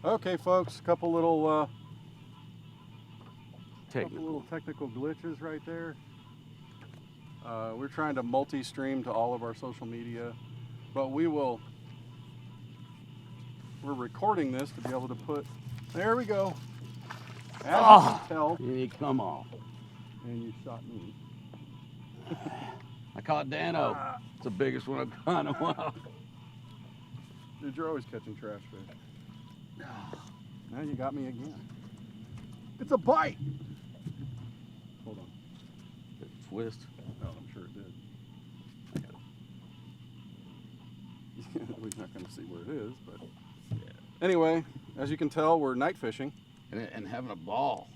Okay, folks, a couple little technical glitches right there. We're trying to multi-stream to all of our social media, but we're recording this to be able to put, there we go. As you can tell. Here you come off. And you shot me. I caught Dano. It's the biggest one I've caught in a while. Dude, you're always catching trash fish. Now you got me again. It's a bite. Hold on. Did it twist? Oh, I'm sure it did. We're not going to see where it is, but Yeah. Anyway, as you can tell, we're night fishing. And having a ball.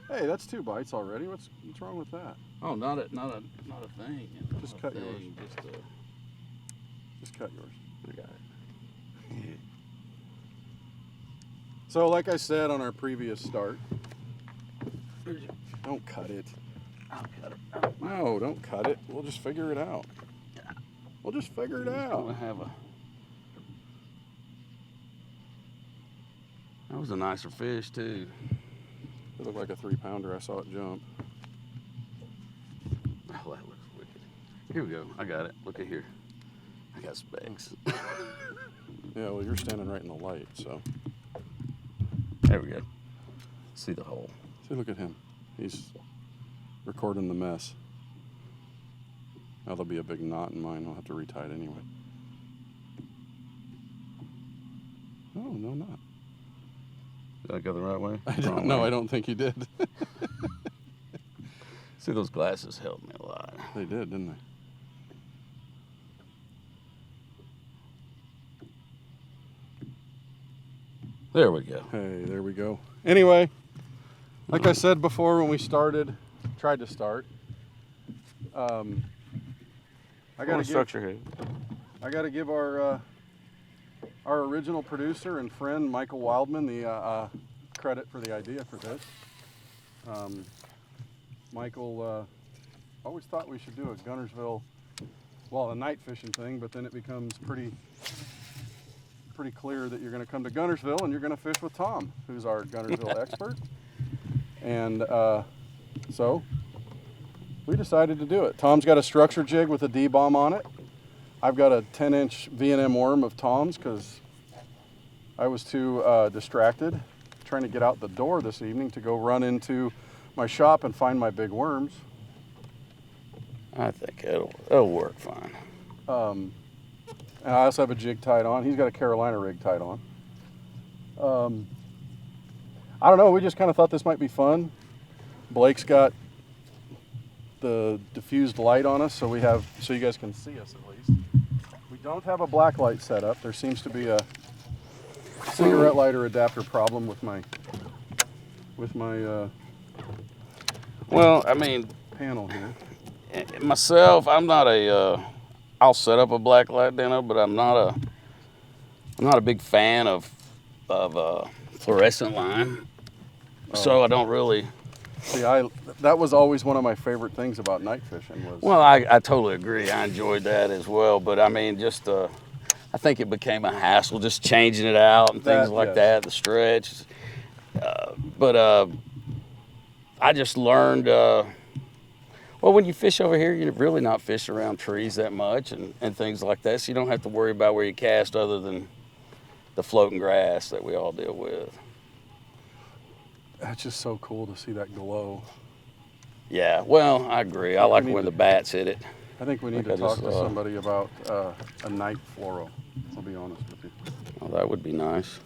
Hey, that's 2 bites already. What's wrong with that? Oh, not a thing. Just cut yours. Just cut yours. I got it. So, like I said on our previous start, don't cut it. I'll cut it. No, don't cut it. We'll just figure it out. We'll just figure it out. That was a nicer fish too. It looked like a 3-pounder. I saw it jump. Oh, that looks wicked. Here we go. I got it. Look at here. I got specks. Yeah, well, you're standing right in the light, so. There we go. See the hole. See, look at him. He's recording the mess. Now there'll be a big knot in mine. I'll have to retie it anyway. Oh, no knot. Did I go the right way? I don't know. I don't think you did. See, those glasses helped me a lot. They did, didn't they? There we go. Hey, there we go. Anyway, like I said before when we tried to start, I gotta give our original producer and friend Michael Wildman the credit for the idea for this. Michael always thought we should do a Guntersville, well, a night fishing thing, but then it becomes pretty clear that you're going to come to Guntersville and you're going to fish with Tom, who's our Guntersville expert. And so we decided to do it. Tom's got a structure jig with a D-bomb on it. I've got a 10-inch V&M worm of Tom's because I was too distracted trying to get out the door this evening to go run into my shop and find my big worms. I think it'll work fine. And I also have a jig tied on. He's got a Carolina rig tied on. I don't know, we just kind of thought this might be fun. Blake's got the diffused light on us so you guys can see us at least. We don't have a black light set up. There seems to be a cigarette lighter adapter problem with my Well, I mean, panel here. myself, I'm not I'll set up a black light, Dano, but I'm not a big fan of fluorescent line. So I don't really. See, that was always one of my favorite things about night fishing was. Well, I totally agree. I enjoyed that as well, but I mean, just I think it became a hassle just changing it out and things like that. The stretch, but I just learned. Well, when you fish over here, you're really not fishing around trees that much and things like that, so you don't have to worry about where you cast other than the floating grass that we all deal with. That's just so cool to see that glow. Yeah, well, I agree. I like when the bats hit it. I think we need to talk to somebody about a night fluoro, I'll be honest with you. Oh, that would be nice.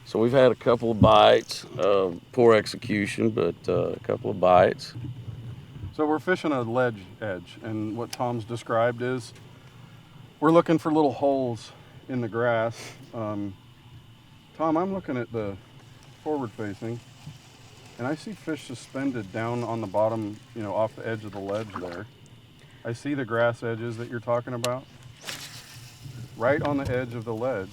So we've had a couple of bites, poor execution, but a couple of bites. So we're fishing a ledge edge, and what Tom's described is we're looking for little holes in the grass. Tom, I'm looking at the forward facing, and I see fish suspended down on the bottom, off the edge of the ledge there. I see the grass edges that you're talking about, right on the edge of the ledge.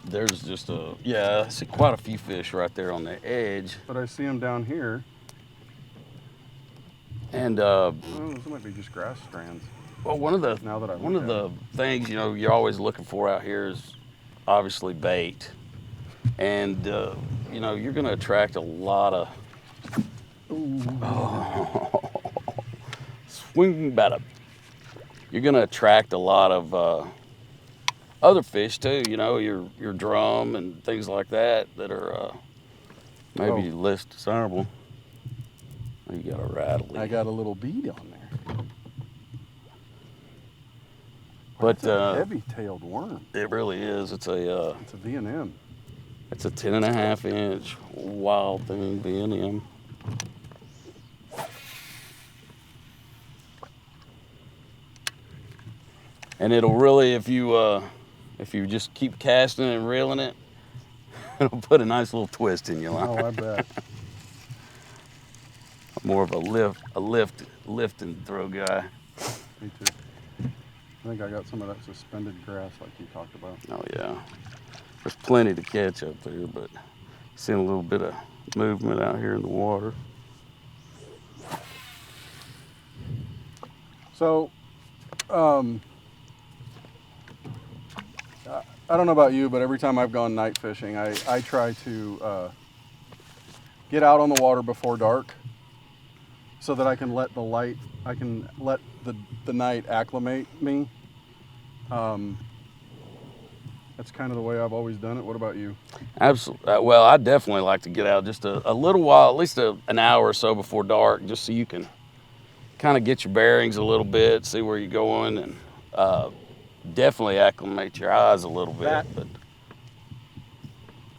There's just I see quite a few fish right there on the edge. But I see them down here. And those might be just grass strands. Well, one of the Now that I one look of at the things you're always looking for out here is obviously bait, and you're going to attract a lot of swing about You're going to attract a lot of other fish too. Your drum and things like that are maybe less desirable. Oh, you got a rattle. I got a little bead on there. But That's a heavy-tailed worm. it really is. It's a V&M. It's a 10.5-inch wild thing, V&M. And it'll really, if you just keep casting and reeling it, it'll put a nice little twist in your line. Oh, I bet. I'm more of a lift and throw guy. Me too. I think I got some of that suspended grass like you talked about. Oh yeah, there's plenty to catch up there, but seeing a little bit of movement out here in the water. So, I don't know about you, but every time I've gone night fishing, I try to get out on the water before dark so that I can let the night acclimate me. That's kind of the way I've always done it. What about you? Absolutely. Well, I definitely like to get out just a little while, at least an hour or so before dark, just so you can kind of get your bearings a little bit, see where you're going, and definitely acclimate your eyes a little bit. But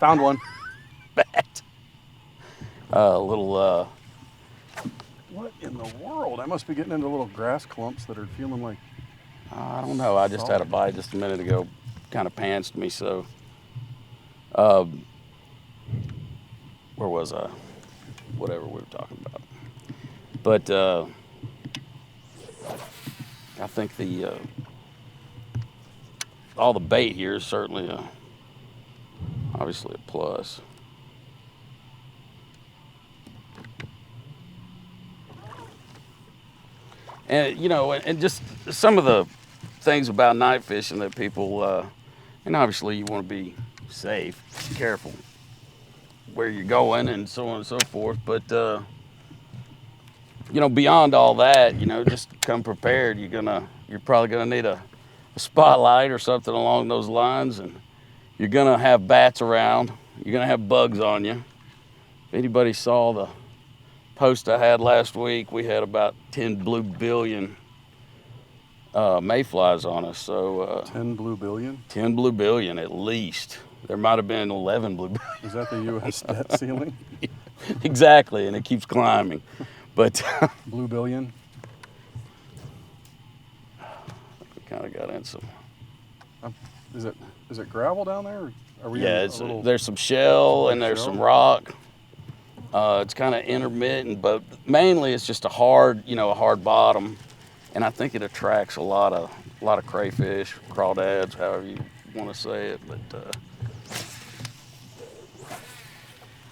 found one. bat. A little. What in the world? I must be getting into little grass clumps that are feeling like. I don't know. I just had a bite just a minute ago. Kind of pantsed me. So. Where was I? Whatever we were talking about. But I think all the bait here is certainly obviously a plus. And and just some of the things about night fishing that people, and obviously you want to be safe, careful where you're going, and so on and so forth. But beyond all that, just come prepared. You're probably gonna need a spotlight or something along those lines, and you're gonna have bats around. You're gonna have bugs on you. If anybody saw the post I had last week, we had about 10 blue billion mayflies on us. So 10 blue billion? 10 blue billion at least. There might have been 11 blue billion. Is that the U.S. debt ceiling? Exactly, and it keeps climbing. But blue billion? We kind of got in some. Is it gravel down there? Are we there's some shell and there's some rock. It's kind of intermittent, but mainly it's just a hard bottom, and I think it attracts a lot of crayfish, crawdads, however you want to say it. But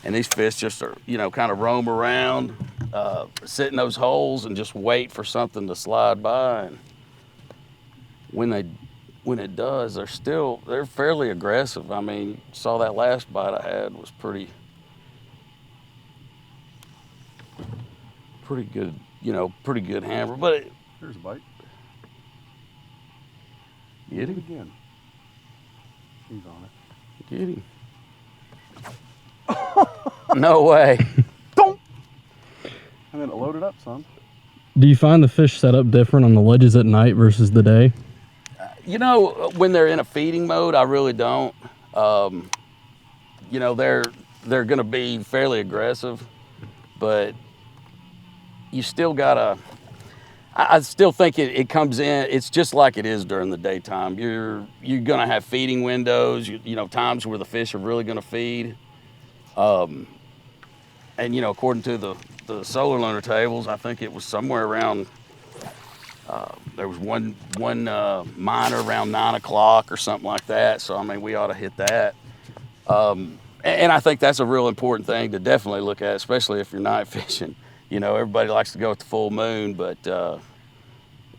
and these fish just are kind of roam around, sit in those holes and just wait for something to slide by. And when it does, they're fairly aggressive. I mean, saw that last bite I had was pretty good, pretty good hammer. But here's a bite. Get him again. He's on it. Get him. No way. Don't. And then it loaded up, son. Do you find the fish set up different on the ledges at night versus the day? When they're in a feeding mode, I really don't. They're going to be fairly aggressive, but you still gotta. I still think it comes in. It's just like it is during the daytime. You're gonna have feeding windows. Times where the fish are really gonna feed. And according to the solar lunar tables, I think it was somewhere around. There was one minor around 9 o'clock or something like that. So I mean, we ought to hit that. And I think that's a real important thing to definitely look at, especially if you're night fishing. Everybody likes to go with the full moon, but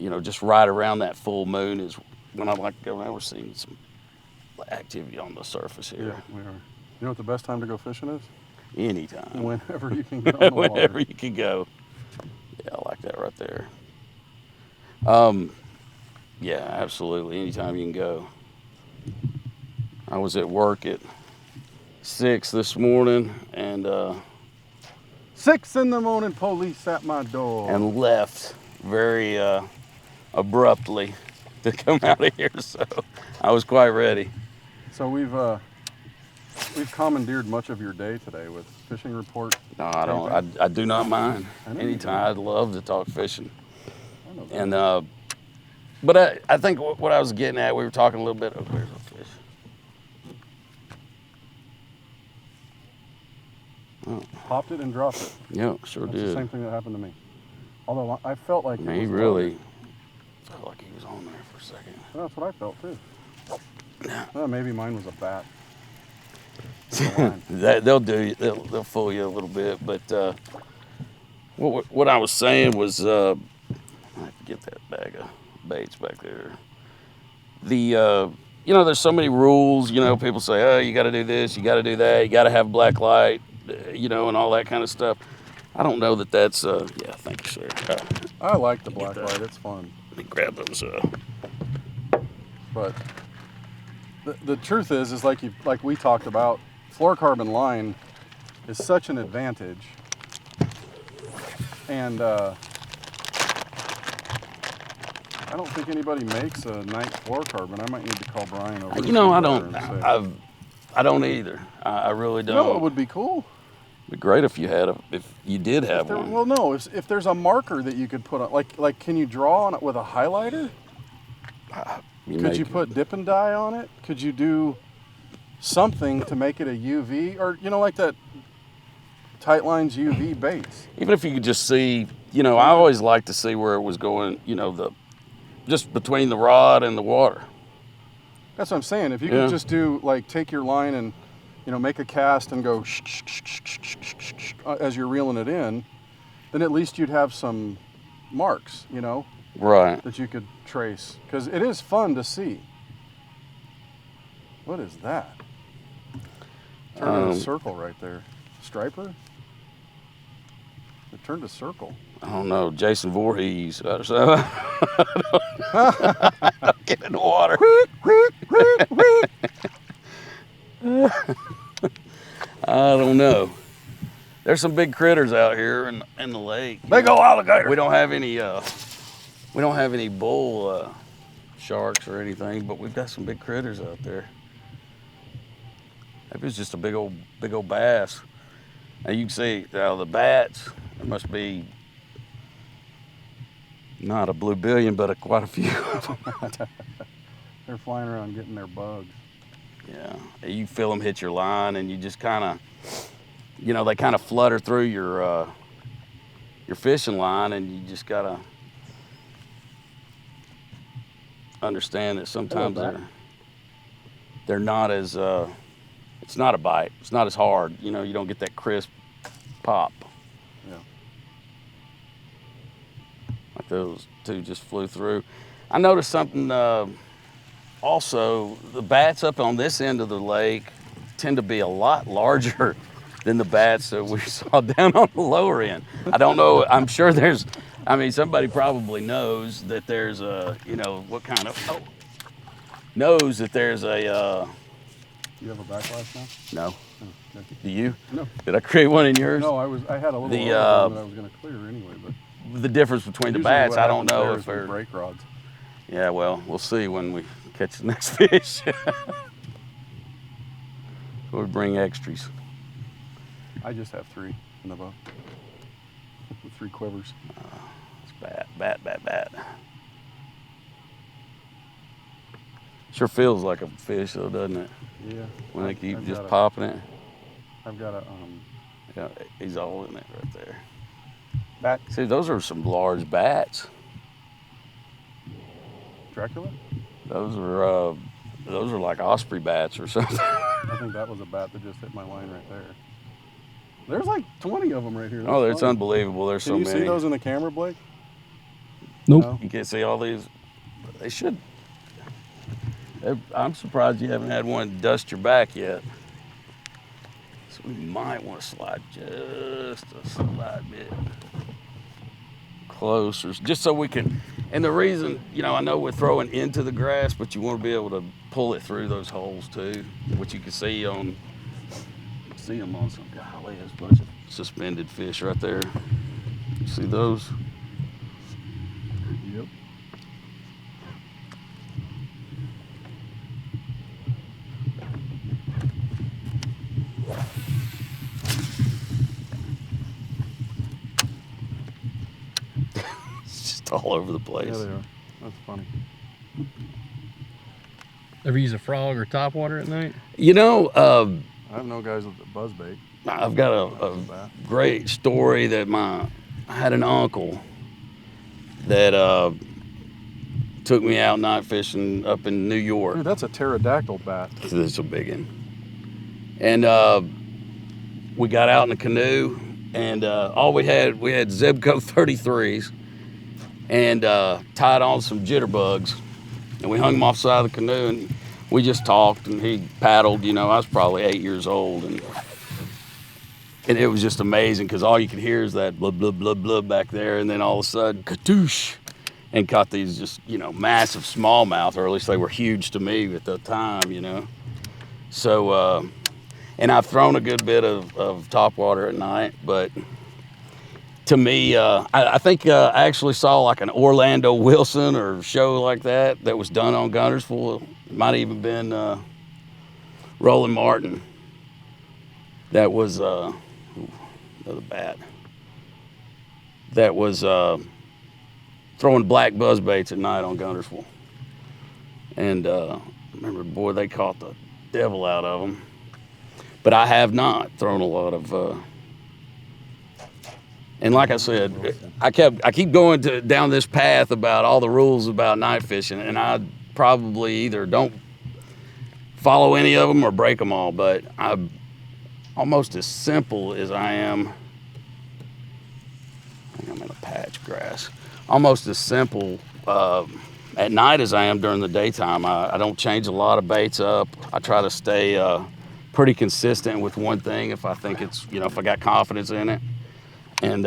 you know, just right around that full moon is when I like to go. Now we're seeing some activity on the surface here. Yeah, we are. You know what the best time to go fishing is? Anytime. Whenever you can get on the water. Whenever you can go. Yeah, I like that right there. Yeah, absolutely. Anytime you can go. I was at work at 6 this morning and 6 in the morning, police at my door. and left very abruptly to come out of here, so I was quite ready. So we've commandeered much of your day today with fishing report. No, I don't. I do not mind. I know you Anytime, I'd love to talk fishing. I know that. And but I think what I was getting at, we were talking a little bit. Oh, where's the fish? Oh, Popped it and dropped it. yeah, sure That's did. the same thing that happened to me. Although I felt like I mean, it he was really felt like he was on there for a second. Well, that's what I felt too. Yeah. Well, maybe mine was a bat. They'll fool you a little bit, but what I was saying was I have to get that bag of baits back there. You know, there's so many rules. You know, people say, oh, you got to do this, you got to do that, you got to have black light, you know, and all that kind of stuff. I don't know that that's yeah. Thank you, sir. I like the Get black that. light. It's fun. Let me grab those. But the truth is like we talked about, fluorocarbon line is such an advantage. And I don't think anybody makes a night fluorocarbon. I might need to call Brian over. You know, I don't don't either. I really don't. You know, it would be cool. It'd be great if you did have one. Well, no, if there's a marker that you could put on, like can you draw on it with a highlighter? Could you put dip and dye on it? Could you do something to make it a UV, or you know, like that Tight Lines UV baits? Even if you could just see, you know, I always like to see where it was going, you know, just between the rod and the water. That's what I'm saying. If you could just do, like, take your line and, you know, make a cast and go as you're reeling it in, then at least you'd have some marks, you know, Right. that you could trace. Because it is fun to see. What is that? Turned a circle right there. Striper? It turned a circle. I don't know, Jason Voorhees. Get in the water. I don't know. There's some big critters out here in the lake. Big old alligator. We don't have any bull sharks or anything, but we've got some big critters out there. Maybe it's just a big old bass. Now you can see the bats. There must be not a blue billion, but quite a few of them. They're flying around getting their bugs. Yeah, you feel them hit your line, and you just kind of, you know, they kind of flutter through your fishing line, and you just gotta understand that sometimes they're not as it's not a bite. It's not as hard. You know, you don't get that crisp pop. Yeah. Like those two just flew through. I noticed something also, the bats up on this end of the lake tend to be a lot larger than the bats that we saw down on the lower end. I don't know, I'm sure somebody probably knows that there's a, you know, knows that there's a, You have a backlash now? no. Oh, okay. Do you? No. Did I create one in yours? No, I had a little The, other one that I was going to clear anyway, but The difference between the usually bats, what I don't happens know there if is we they're, break rods. yeah, well, we'll see when we catch the next fish. Or bring extras. I just have 3 in the boat. 3 quivers. It's bat. Sure feels like a fish though, doesn't it? Yeah. When they keep I've just got popping it. I've got a Yeah, he's all in it right there. bat See, those are some large bats. Dracula. Those are like osprey bats or something. I think that was a bat that just hit my line right there. There's like 20 of them right here. Oh, That's it's funny. unbelievable. There's Can so you many. see those in the camera, Blake? Nope. No? You can't see all these. They should. I'm surprised you haven't had one dust your back yet. So we might want to slide just a slight bit closer, just so we can. And the reason, I know we're throwing into the grass, but you want to be able to pull it through those holes too, which you can see on. See them on some. Golly, there's a bunch of suspended fish right there. You see those? Yep. It's just all over the place. Yeah, they are. That's funny. Ever use a frog or topwater at night? I have no guys with the buzzbait. I've got a great story that I had an uncle that took me out night fishing up in New York. Dude, that's a pterodactyl bat. It's a big one. And we got out in a canoe, and all we had Zebco 33s and tied on some jitterbugs. And we hung them off the side of the canoe, and we just talked, and he paddled. I was probably 8 years old, and it was just amazing because all you could hear is that blub, blub, blub, blub back there, and then all of a sudden, katoosh, and caught these just, massive smallmouth, or at least they were huge to me at the time, So, and I've thrown a good bit of topwater at night, but to me, I think I actually saw like an Orlando Wilson or show like that was done on Guntersville. It might have even been Roland Martin. That was another bat. That was throwing black buzzbaits at night on Guntersville. And remember, boy, they caught the devil out of them. But I have not thrown a lot of. And like I said, I keep going down this path about all the rules about night fishing, and I probably either don't follow any of them or break them all. But I'm almost as simple as I am. I think I'm in a patch grass. Almost as simple at night as I am during the daytime. I don't change a lot of baits up. I try to stay pretty consistent with one thing if I think it's, if I got confidence in it. And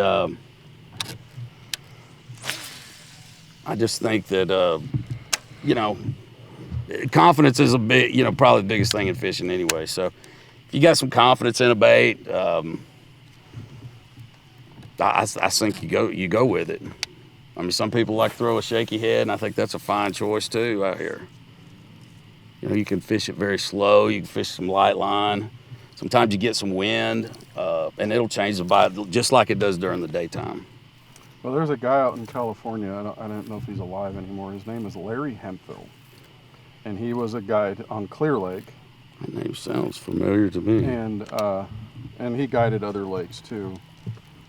I just think that, confidence is a big, probably the biggest thing in fishing anyway. So if you got some confidence in a bait, I think you go with it. I mean, some people like to throw a shaky head, and I think that's a fine choice too out here. You can fish it very slow. You can fish some light line. Sometimes you get some wind, and it'll change the bite just like it does during the daytime. Well, there's a guy out in California. I don't know if he's alive anymore. His name is Larry Hemphill, and he was a guide on Clear Lake. That name sounds familiar to me. And he guided other lakes too,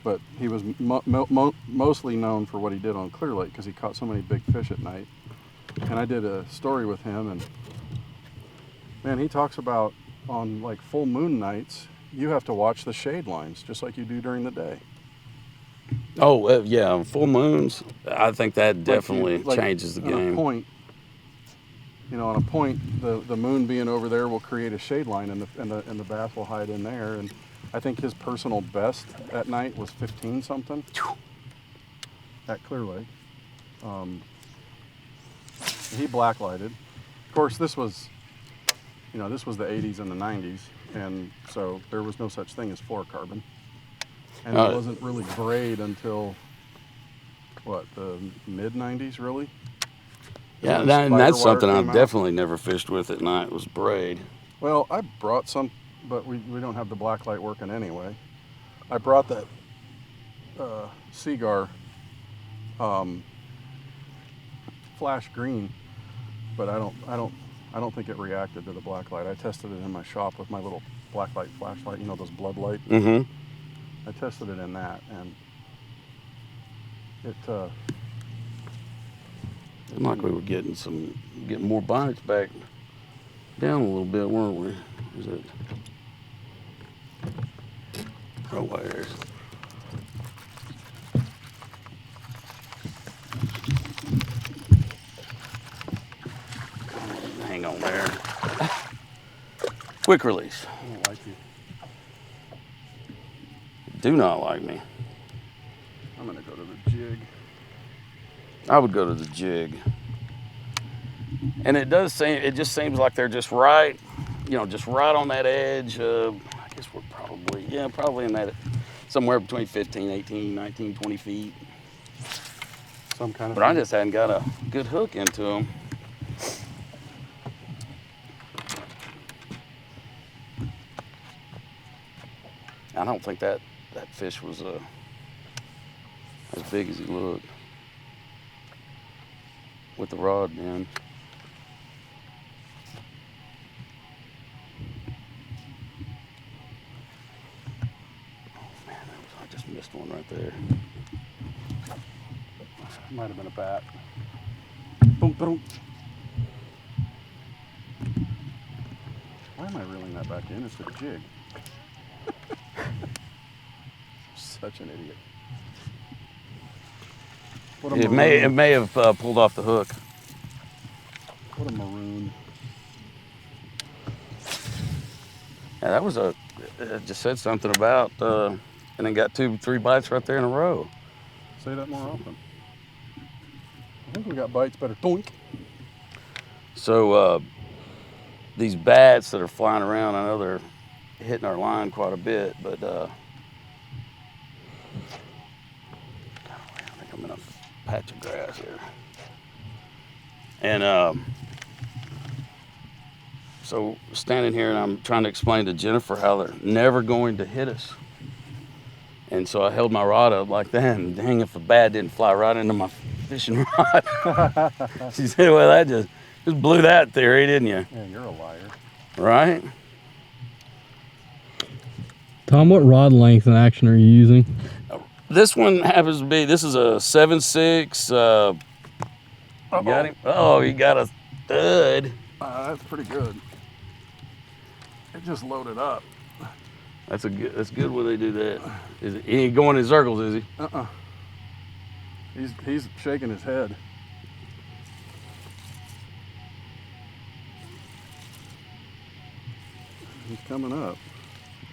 but he was mostly known for what he did on Clear Lake because he caught so many big fish at night. And I did a story with him, and man, he talks about on like full moon nights, you have to watch the shade lines just like you do during the day. Oh, yeah, on full moons, I think that definitely changes the game. On a point, the moon being over there will create a shade line, and the bass will hide in there. And I think his personal best at night was 15 something at Clear Lake. He blacklighted. Of course, this was the 80s and the 90s, and so there was no such thing as fluorocarbon. And it wasn't really braid until, the mid-90s, really? Yeah, that's something I've definitely never fished with at night, was braid. Well, I brought some, but we don't have the black light working anyway. I brought that Seagar flash green, but I don't think it reacted to the black light. I tested it in my shop with my little black light flashlight, those blood light. Mm-hmm. I tested it in that, and it. Seemed like we were getting more bites back down a little bit, weren't we? Is it? Oh, where's? Quick release. I don't like you. Do not like me. I'm gonna go to the jig. I would go to the jig. And it just seems like they're just right, just right on that edge. I guess we're probably in that, somewhere between 15, 18, 19, 20 feet. Some kind of. But I just hadn't got a good hook into them. I don't think that fish was as big as he looked with the rod man. Oh man, I just missed one right there. Might have been a bat. Boom, boom. Why am I reeling that back in? It's a jig. Such an idiot. What a It maroon. may have pulled off the hook. What a maroon. Yeah, that was it just said something about, and then got 2-3 bites right there in a row. Say that more often. I think we got bites better. Doink. So these bats that are flying around, I know they're hitting our line quite a bit, but I think I'm in a patch of grass here. And so standing here and I'm trying to explain to Jennifer how they're never going to hit us. And so I held my rod up like that, and dang, if a bat didn't fly right into my fishing rod. She said, well, that just blew that theory, didn't you? Yeah, you're a liar. Right? Tom, what rod length and action are you using? This one happens to be, this is a 7.6. You got him? Oh, you got a stud. That's pretty good. It just loaded up. That's good when they do that. He ain't going in circles, is he? He's shaking his head. He's coming up.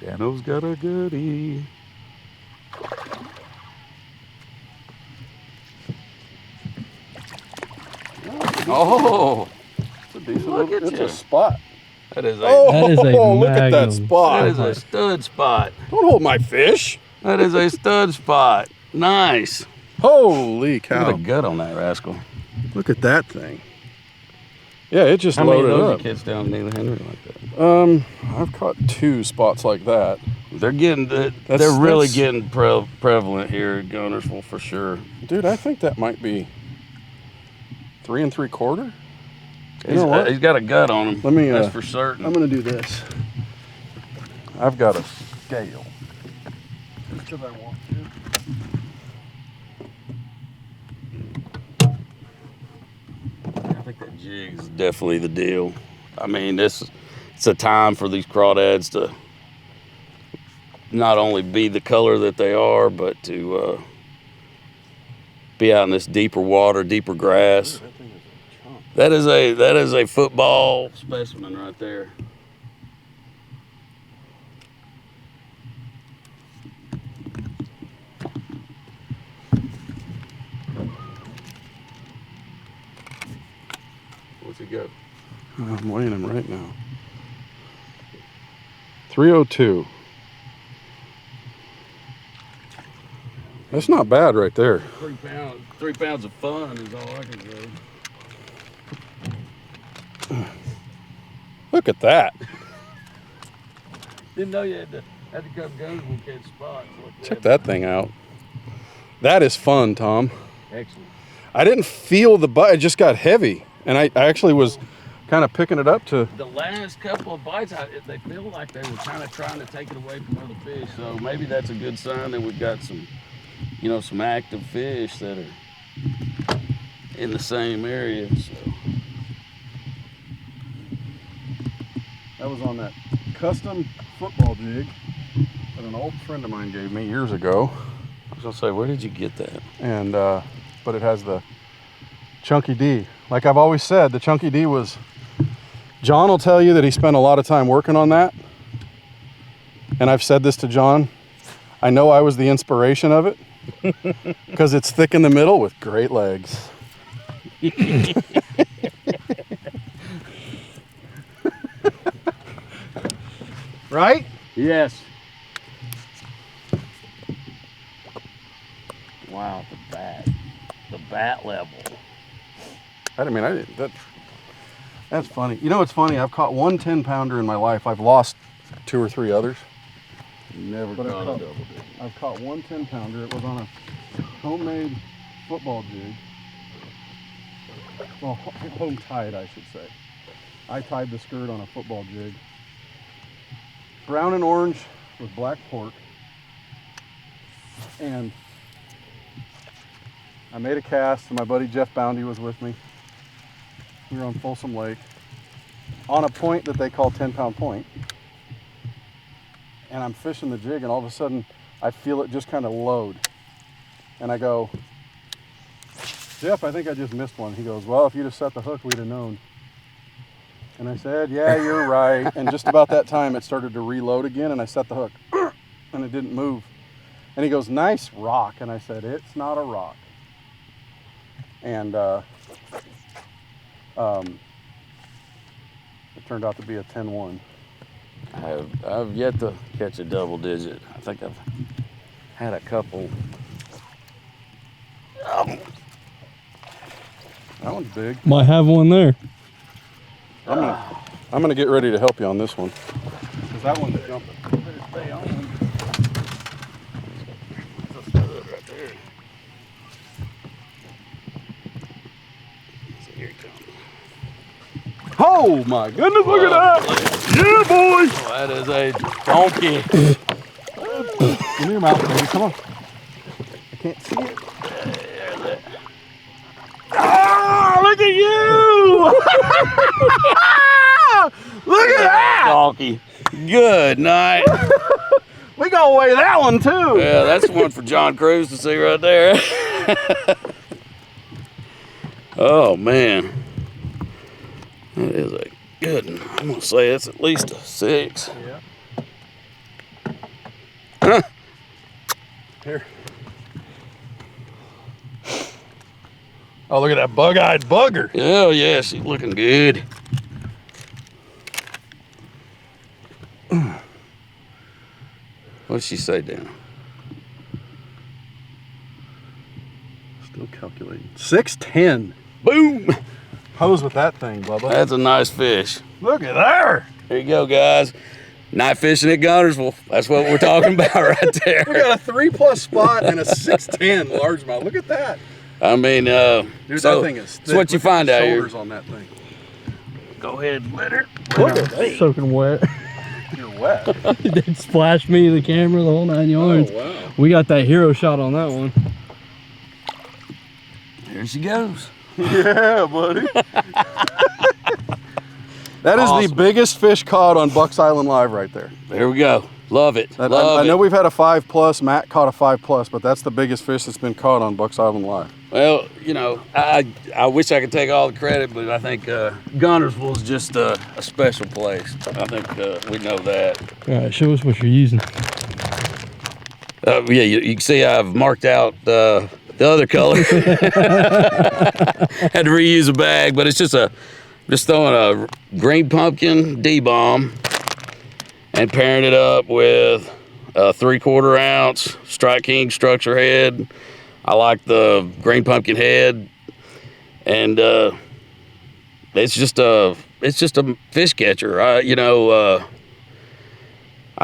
Dano's got a goodie. Oh, It's a decent Look little, at it's you. a spot. that is a That is a look at that magnum. spot. that is a stud spot. Don't hold my fish. That is a stud spot. Nice. Holy Look cow. at the gut on that rascal. Look at that thing. Yeah, it just How many of loaded those up. you catch down Neely Henry like that? I've caught 2 spots like that. They're getting, they're really getting prevalent here at Guntersville for sure. Dude, I think that might be 3 3/4. You know what? He's got a gut on him. Let me, That's for certain. I'm gonna do this. I've got a scale. Just because I want to. I think that jig is definitely the deal. I mean, it's a time for these crawdads to not only be the color that they are, but to be out in this deeper water, deeper grass. That thing is a chunk. That is a football specimen right there. What's he got? I'm weighing him right now. 302. That's not bad right there. 3 pounds of fun is all I can say. Look at that. Didn't know you had to come guns and catch spots. Check that thing out. That is fun, Tom. Excellent. I didn't feel the bite. It just got heavy. And I actually was kind of picking it up to... The last couple of bites, they feel like they were kind of trying to take it away from other fish. So maybe that's a good sign that we've got some, some active fish that are in the same area. So. That was on that custom football jig that an old friend of mine gave me years ago. I was gonna say, where did you get that? And but it has the Chunky D. Like I've always said, the Chunky D was John will tell you that he spent a lot of time working on that. And I've said this to John. I know I was the inspiration of it because it's thick in the middle with great legs. Right? Yes. Wow, the bat level. That's funny. You know what's funny? I've caught one 10-pounder in my life. I've lost 2 or 3 others. Never But caught a double digit. I've caught one 10-pounder. It was on a homemade football jig. Well, home tied, I should say. I tied the skirt on a football jig. Brown and orange with black pork. And I made a cast, and my buddy Jeff Boundy was with me. We were on Folsom Lake on a point that they call 10-pound point. And I'm fishing the jig, and all of a sudden I feel it just kind of load. And I go, Jeff, I think I just missed one. He goes, well, if you'd have set the hook, we'd have known. And I said, yeah, you're right. And just about that time, it started to reload again, and I set the hook, and it didn't move. And he goes, nice rock. And I said, it's not a rock. And it turned out to be a 10-1. I've yet to catch a double digit. I think I've had a couple. That one's big. Might have one there. I'm gonna get ready to help you on this one, because that one's jumping. Better stay on. That's a stud right there. So here he comes. Oh my goodness, look at that! Yeah, boy! Oh, that is a donkey. Give me your mouth, baby, come on. I can't see it. Ah, look at you! Look at that! Donkey. Good night. We gonna weigh that one too. Yeah, that's one for John Cruz to see right there. Oh man, that is a good one. I'm gonna say it's at least a 6. Yeah. Huh. Here. Oh, look at that bug-eyed bugger. Oh yeah, she's looking good. What did she say, Dan? Still calculating. 6'10". Boom! Pose with that thing, Bubba. That's a nice fish. Look at there. There you go, guys. Night fishing at Guntersville. That's what we're talking about right there. We got a 3+ spot and a 6'10" largemouth. Look at that. I mean, Dude, so that thing is thick. it's what you Look at find the out here. shoulders on that thing. Go ahead and let her. Look at that. Soaking wet. You're wet. They splashed me, the camera, the whole 9 yards. Oh, wow. We got that hero shot on that one. Here she goes. Yeah, buddy. That is the Awesome. biggest fish caught on Bucks Island Live right there. There we go. Love it. I Love know it. we've had a 5+. Matt caught a 5+, but that's the biggest fish that's been caught on Bucks Island Live. Well, you know, I wish I could take all the credit, but I think Guntersville is just a special place. I think we know that. All right, show us what you're using. Yeah, you can see I've marked out the other color. Had to reuse a bag, but it's just throwing a green pumpkin D-bomb and pairing it up with a 3/4 ounce Strike King structure head. I like the green pumpkin head, and it's just a fish catcher. I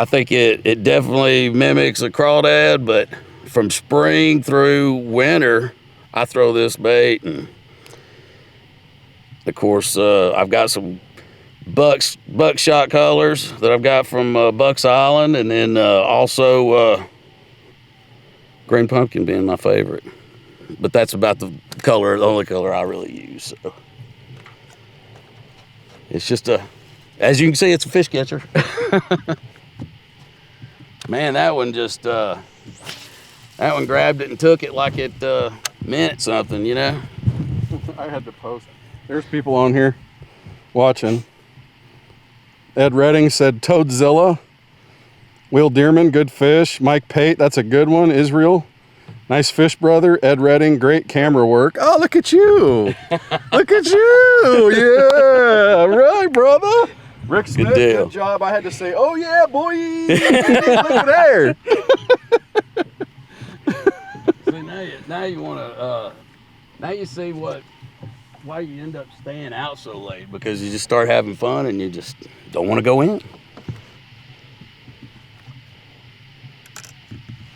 think it definitely mimics a crawdad, but from spring through winter, I throw this bait, and of course I've got some buckshot colors that I've got from Bucks Island, and then also green pumpkin being my favorite. But that's about the only color I really use. So it's just as you can see, it's a fish catcher. Man, that one grabbed it and took it like it meant something, you know? I had to post. There's people on here watching. Ed Redding said Toadzilla. Will Dearman, good fish. Mike Pate, that's a good one. Israel, nice fish, brother. Ed Redding, great camera work. Oh, look at you. Look at you. Yeah, right, brother. Rick Smith, good job. I had to say, oh, yeah, boy. Look at there. See, now you want to, now you see why you end up staying out so late, because you just start having fun and you just don't want to go in.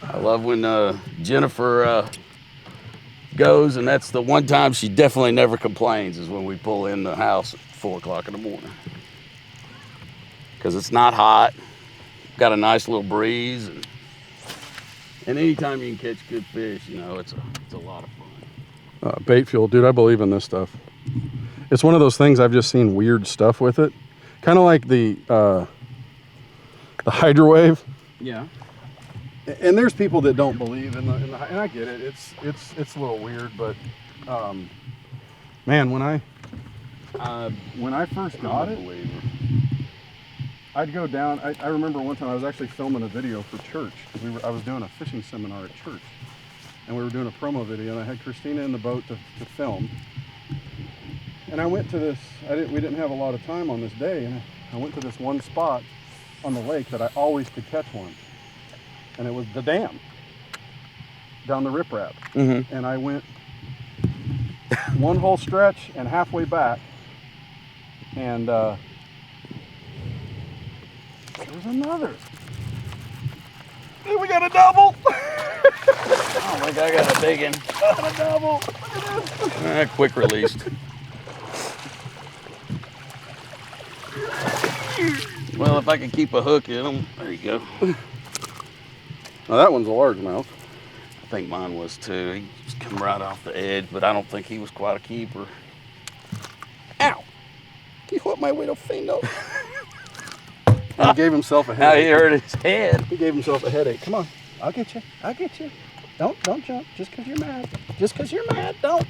I love when Jennifer goes, and that's the one time she definitely never complains, is when we pull in the house at 4 o'clock in the morning. Because it's not hot, got a nice little breeze, and anytime you can catch good fish, you know, it's a lot of fun. Bait fuel, dude, I believe in this stuff. It's one of those things, I've just seen weird stuff with it. Kind of like the hydrowave. Yeah. And there's people that don't believe in the and I get it. It's a little weird, but man, when I first got it, I'd go down. I remember one time I was actually filming a video for church. I was doing a fishing seminar at church, and we were doing a promo video, and I had Christina in the boat to film. And I went to this. We didn't have a lot of time on this day, and I went to this one spot on the lake that I always could catch one. And it was the dam down the riprap. Mm-hmm. And I went one whole stretch and halfway back, and there was another. Hey, we got a double. Oh my God, I got a big one. Got a double. Look at this. Quick released. Well, if I can keep a hook in them, there you go. Now that one's a largemouth. I think mine was too. He just come right off the edge, but I don't think he was quite a keeper. Ow! You hurt my little finger. He gave himself a Now headache. he hurt his head. He gave himself a headache. Come on, I'll get you. I'll get you. Don't jump just because you're mad. Just because you're mad, don't.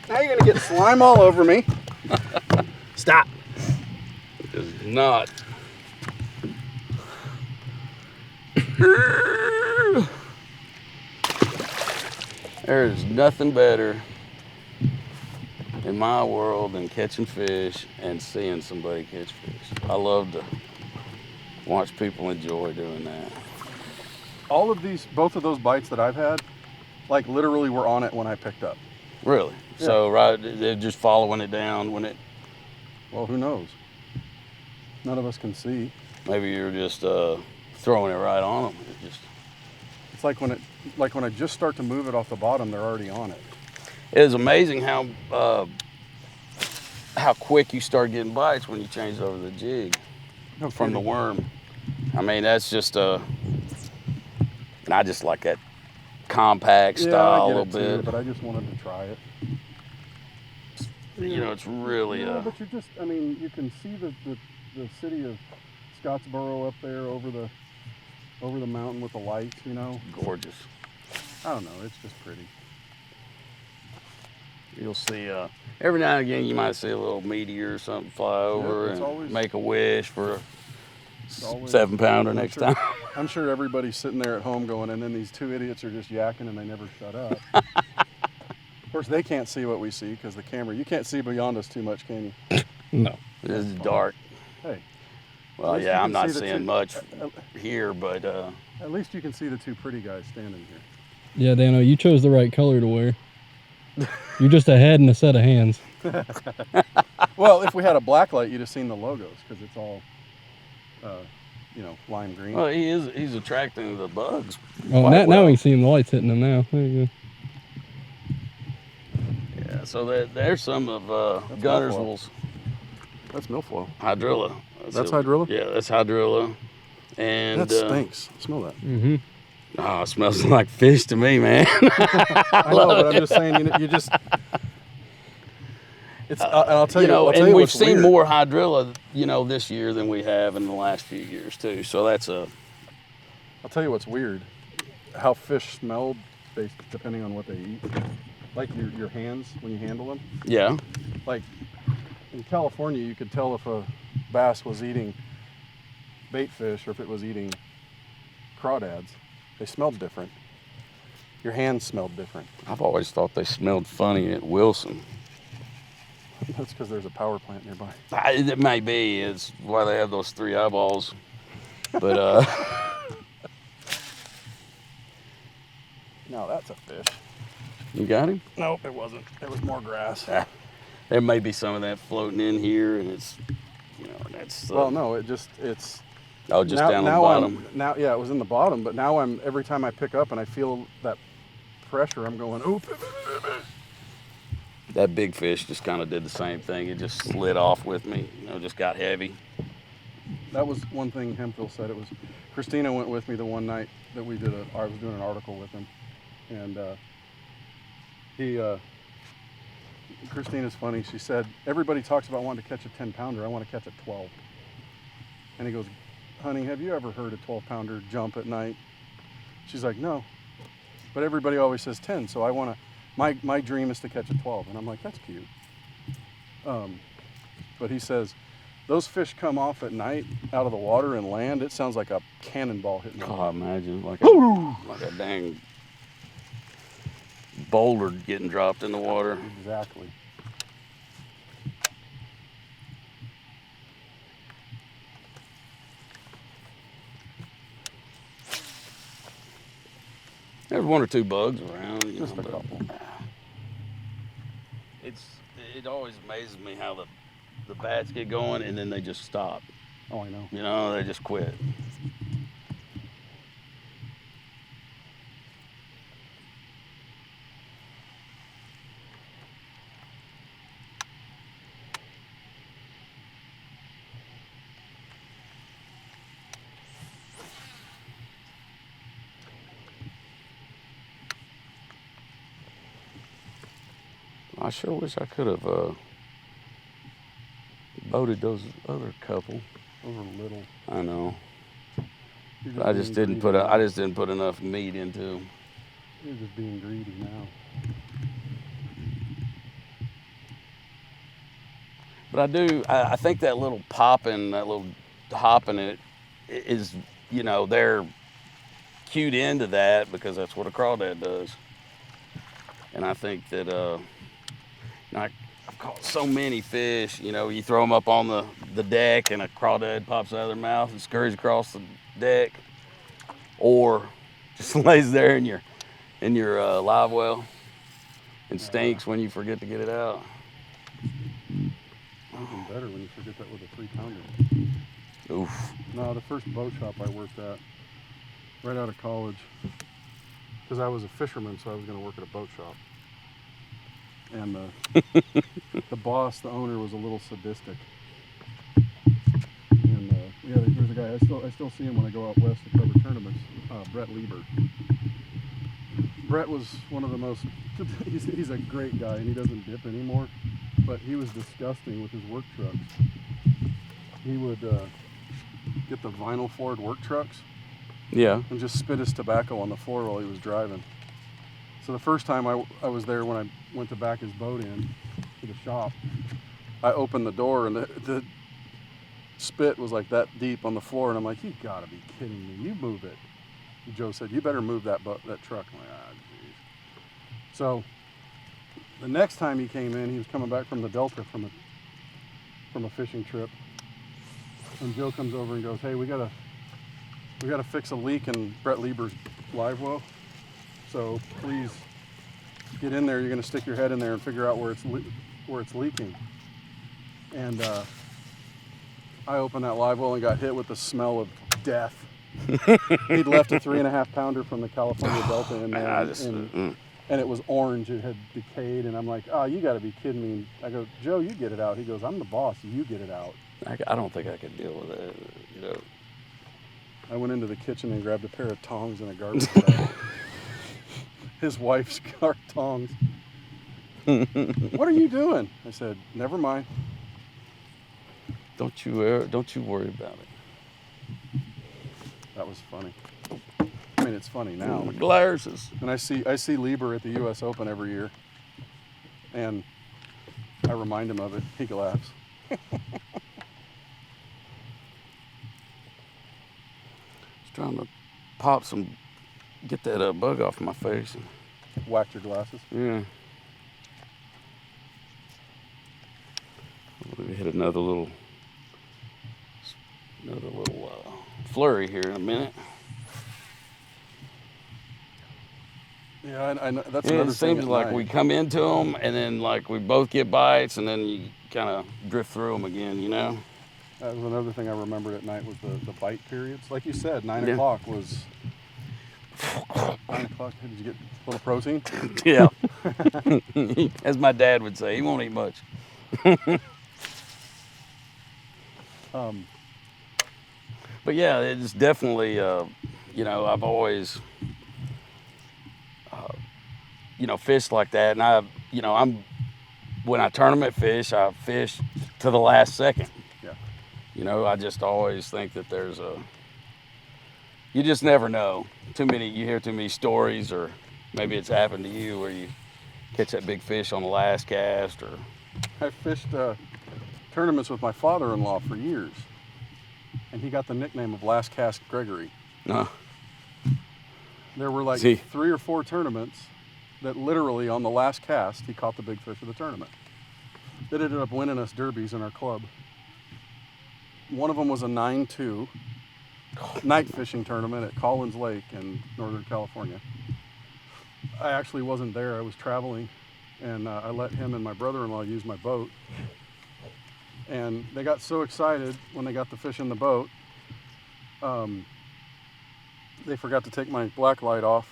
Now you're gonna get slime all over me. Stop. It's not. There is nothing better in my world than catching fish and seeing somebody catch fish. I love to watch people enjoy doing that. All of both of those bites that I've had, like literally were on it when I picked up. Really? Yeah. So right, they're just following it down when it. Well, who knows? None of us can see. Maybe you're just throwing it right on them. It's like when I just start to move it off the bottom, they're already on it. It is amazing how quick you start getting bites when you change over the jig from the worm. I mean, that's just and I just like that compact style a little bit. But I just wanted to try it. You know, it's really but you're just, I mean, you can see the city of Scottsboro up there over the mountain with the lights, you know. Gorgeous. I don't know, it's just pretty. You'll see every now and again you might see a little meteor or something fly over and always, make a wish for a 7-pounder next time. I'm sure everybody's sitting there at home going, and then these two idiots are just yakking and they never shut up. Of course, they can't see what we see because the camera, you can't see beyond us too much, can you? No. It is dark. Hey. Well, yeah, I'm not seeing much here, but at least you can see the two pretty guys standing here. Yeah, Dano, you chose the right color to wear. You're just a head and a set of hands. Well, if we had a black light, you'd have seen the logos because it's all, lime green. Well, he's attracting the bugs. Oh, now we can see the lights hitting them now. There you go. Yeah, so there's some of Guntersville's. That's milfoil. Hydrilla. That's hydrilla? Yeah, that's hydrilla. And that stinks. Smell that. Mm-hmm. Oh, it smells like fish to me, man. I know, but I'm just saying, you just. It's. I'll tell you. I'll tell and you we've what's seen weird. more hydrilla, this year than we have in the last few years too. So that's a. I'll tell you what's weird. How fish smell, depending on what they eat. Like your hands when you handle them. Yeah. Like in California, you could tell if a bass was eating bait fish or if it was eating crawdads, they smelled different. Your hands smelled different. I've always thought they smelled funny at Wilson. That's because there's a power plant nearby. It may be. It's why they have those 3 eyeballs. But No, that's a fish. you got him? Nope, it wasn't. It was more grass. There may be some of that floating in here, and it's, that's. Well, no, it's just now, down on the now bottom. Yeah, it was in the bottom, but now every time I pick up and I feel that pressure, I'm going, oop. That big fish just kind of did the same thing. It just slid off with me, just got heavy. That was one thing Hemphill said. It was Christina went with me the one night that I was doing an article with him, and Christina's funny. She said, everybody talks about wanting to catch a 10-pounder. I want to catch a 12. And he goes, honey, have you ever heard a 12-pounder jump at night? She's like, no, but everybody always says 10, so I want to. My dream is to catch a 12, and I'm like, that's cute. But he says, those fish come off at night out of the water and land. It sounds like a cannonball hitting them. Oh, imagine like a dang boulder getting dropped in the water. Exactly. There's 1 or 2 bugs around. Just a couple. It always amazes me how the bats get going and then they just stop. Oh, I know. They just quit. I sure wish I could have boated those other couple. Those are little. I know. You're I just didn't being greedy. put enough meat into them. You're just being greedy now. But I think that little popping, that little hopping it is, they're cued into that because that's what a crawdad does. And I think that, I've caught so many fish, you throw them up on the deck and a crawdad pops out of their mouth and scurries across the deck, or just lays there in your live well and stinks when you forget to get it out. Even better when you forget that with a 3-pounder. Oof. No, the first boat shop I worked at, right out of college, because I was a fisherman, so I was going to work at a boat shop. And the boss, the owner, was a little sadistic. And there's a guy, I still see him when I go out west to cover tournaments, Brett Lieber. Brett was one of the most, he's a great guy, and he doesn't dip anymore, but he was disgusting with his work trucks. He would get the vinyl floored work trucks, Yeah. and just spit his tobacco on the floor while he was driving. So the first time I was there, when I went to back his boat in to the shop, I opened the door and the spit was like that deep on the floor, and I'm like, you gotta be kidding me, you move it. And Joe said, you better move that truck. I'm like, geez. So the next time he came in, he was coming back from the Delta from a fishing trip, and Joe comes over and goes, hey, we gotta fix a leak in Brett Lieber's live well. So please get in there. You're going to stick your head in there and figure out where it's leaking. And I opened that live well and got hit with the smell of death. He'd left a 3.5-pounder from the California Delta in there, and it was orange. It had decayed, and I'm like, oh, you got to be kidding me. I go, Joe, you get it out. He goes, I'm the boss. You get it out. I don't think I could deal with that. I went into the kitchen and grabbed a pair of tongs and a garbage bag. His wife's car tongs. What are you doing? I said, never mind. Don't you worry about it. That was funny. I mean, it's funny now. My glasses. And I see Lieber at the U.S. Open every year, and I remind him of it. He laughs. Trying to pop some, get that bug off my face. Whacked your glasses. Yeah. We hit another little flurry here in a minute. Yeah, I know. That's Yeah, another it thing. seems at like night. we come into them and then like we both get bites and then you kind of drift through them again, you know? That was another thing I remembered at night was the bite periods. Like you said, 9 Yeah. o'clock was. 9 o'clock. Did you get a little protein? Yeah. As my dad would say, he won't eat much. But yeah, it's definitely, you know, I've always, you know, fished like that. And you know, when I tournament fish, I fish to the last second. Yeah. You know, I just always think that you just never know. You hear too many stories, or maybe it's happened to you where you catch that big fish on the last cast, or. I fished tournaments with my father-in-law for years, and he got the nickname of Last Cast Gregory. No. There were like 3 or 4 tournaments that literally on the last cast he caught the big fish of the tournament. That ended up winning us derbies in our club. One of them was a 9-2 night fishing tournament at Collins Lake in Northern California. I actually wasn't there. I was traveling, and I let him and my brother-in-law use my boat. And they got so excited when they got the fish in the boat, they forgot to take my black light off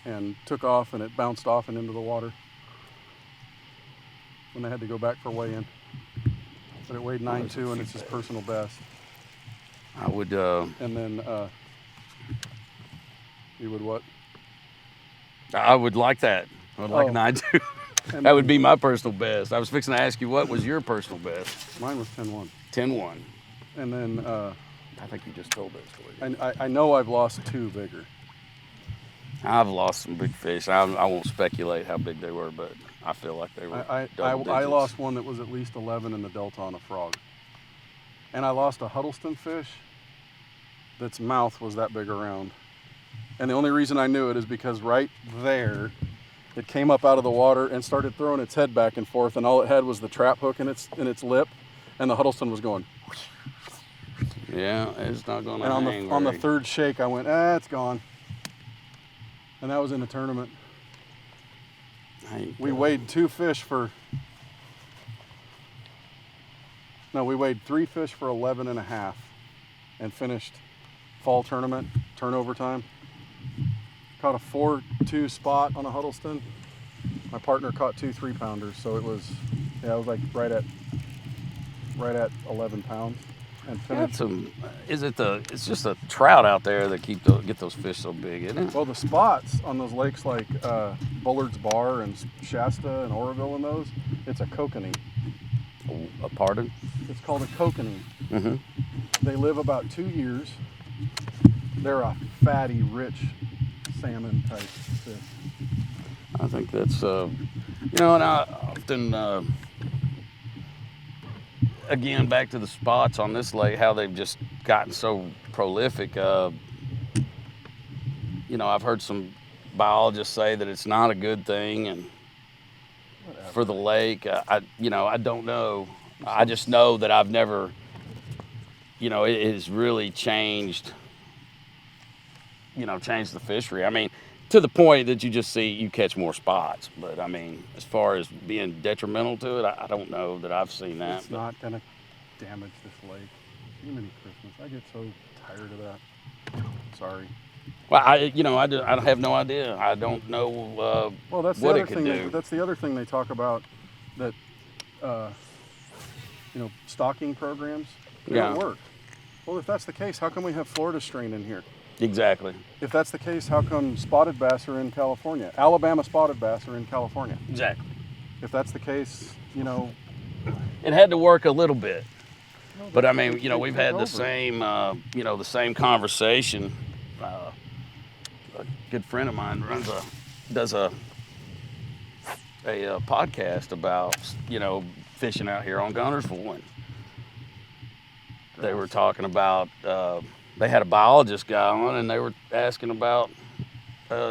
and took off, and it bounced off and into the water when they had to go back for weigh-in. But it weighed 9.2, and it's his personal best. I would. And then you would what? I would like that. I would like a 9.2. That would be my personal best. I was fixing to ask you, what was your personal best? Mine was 10-1. 10-1. And then I think you just told that story. I know I've lost 2 bigger. I've lost some big fish. I won't speculate how big they were, but I feel like they were double digits. I lost one that was at least 11 in the Delta on a frog. And I lost a Huddleston fish that's mouth was that big around. And the only reason I knew it is because right there, it came up out of the water and started throwing its head back and forth, and all it had was the trap hook in its lip, and the Huddleston was going. Yeah, it's not going to and hang. On the 3rd shake, I went, it's gone. And that was in the tournament. We weighed 2 fish for. No, we weighed 3 fish for 11.5, and finished fall tournament turnover time. Caught a 4.2 spot on a Huddleston. My partner caught 2 3-pounders, so it was like right at 11 pounds. And finished. It's just a trout out there that get those fish so big, isn't it? Well, the spots on those lakes like Bullard's Bar and Shasta and Oroville and those, it's a kokanee. A pardon? It's called a kokanee. Mm-hmm. They live about 2 years. They're a fatty, rich salmon type fish. I think that's, and I often, again, back to the spots on this lake, how they've just gotten so prolific. I've heard some biologists say that it's not a good thing, and for the lake, I don't know. I just know that I've never, it has really changed. Change the fishery. I mean, to the point that you catch more spots. But I mean, as far as being detrimental to it, I don't know that I've seen that. It's not gonna damage this lake. Jiminy Christmas, I get so tired of that. Sorry. Well, I have no idea. I don't know well, that's what the it other could thing. do. That's the other thing they talk about. That stocking programs don't work. Well, if that's the case, how come we have Florida strain in here? Exactly. If that's the case, how come spotted bass are in California? Alabama spotted bass are in California. Exactly. If that's the case, it had to work a little bit. No, But I mean, we've had over. the same conversation. A good friend of mine does a podcast about fishing out here on Guntersville, and they were talking about they had a biologist guy on, and they were asking about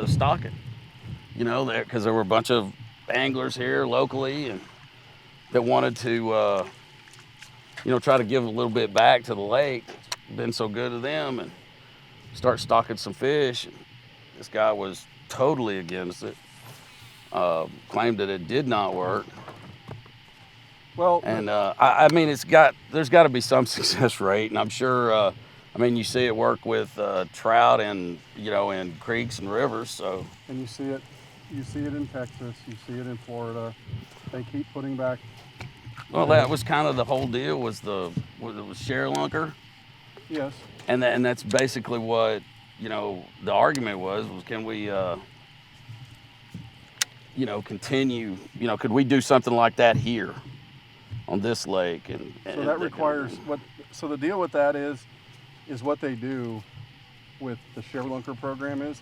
stocking. You know, because there were a bunch of anglers here locally, and that wanted to, try to give a little bit back to the lake. It's been so good to them, and start stocking some fish. And this guy was totally against it. Claimed that it did not work. Well, And I mean, there's got to be some success rate, and I'm sure. You see it work with trout and in creeks and rivers. So. and you see it in Texas, you see it in Florida. They keep putting back. Well, that was kind of the whole deal. Was share lunker. Yes. And that's basically what the argument was can we continue, could we do something like that here on this lake? And so that requires so the deal with that is what they do with the share lunker program is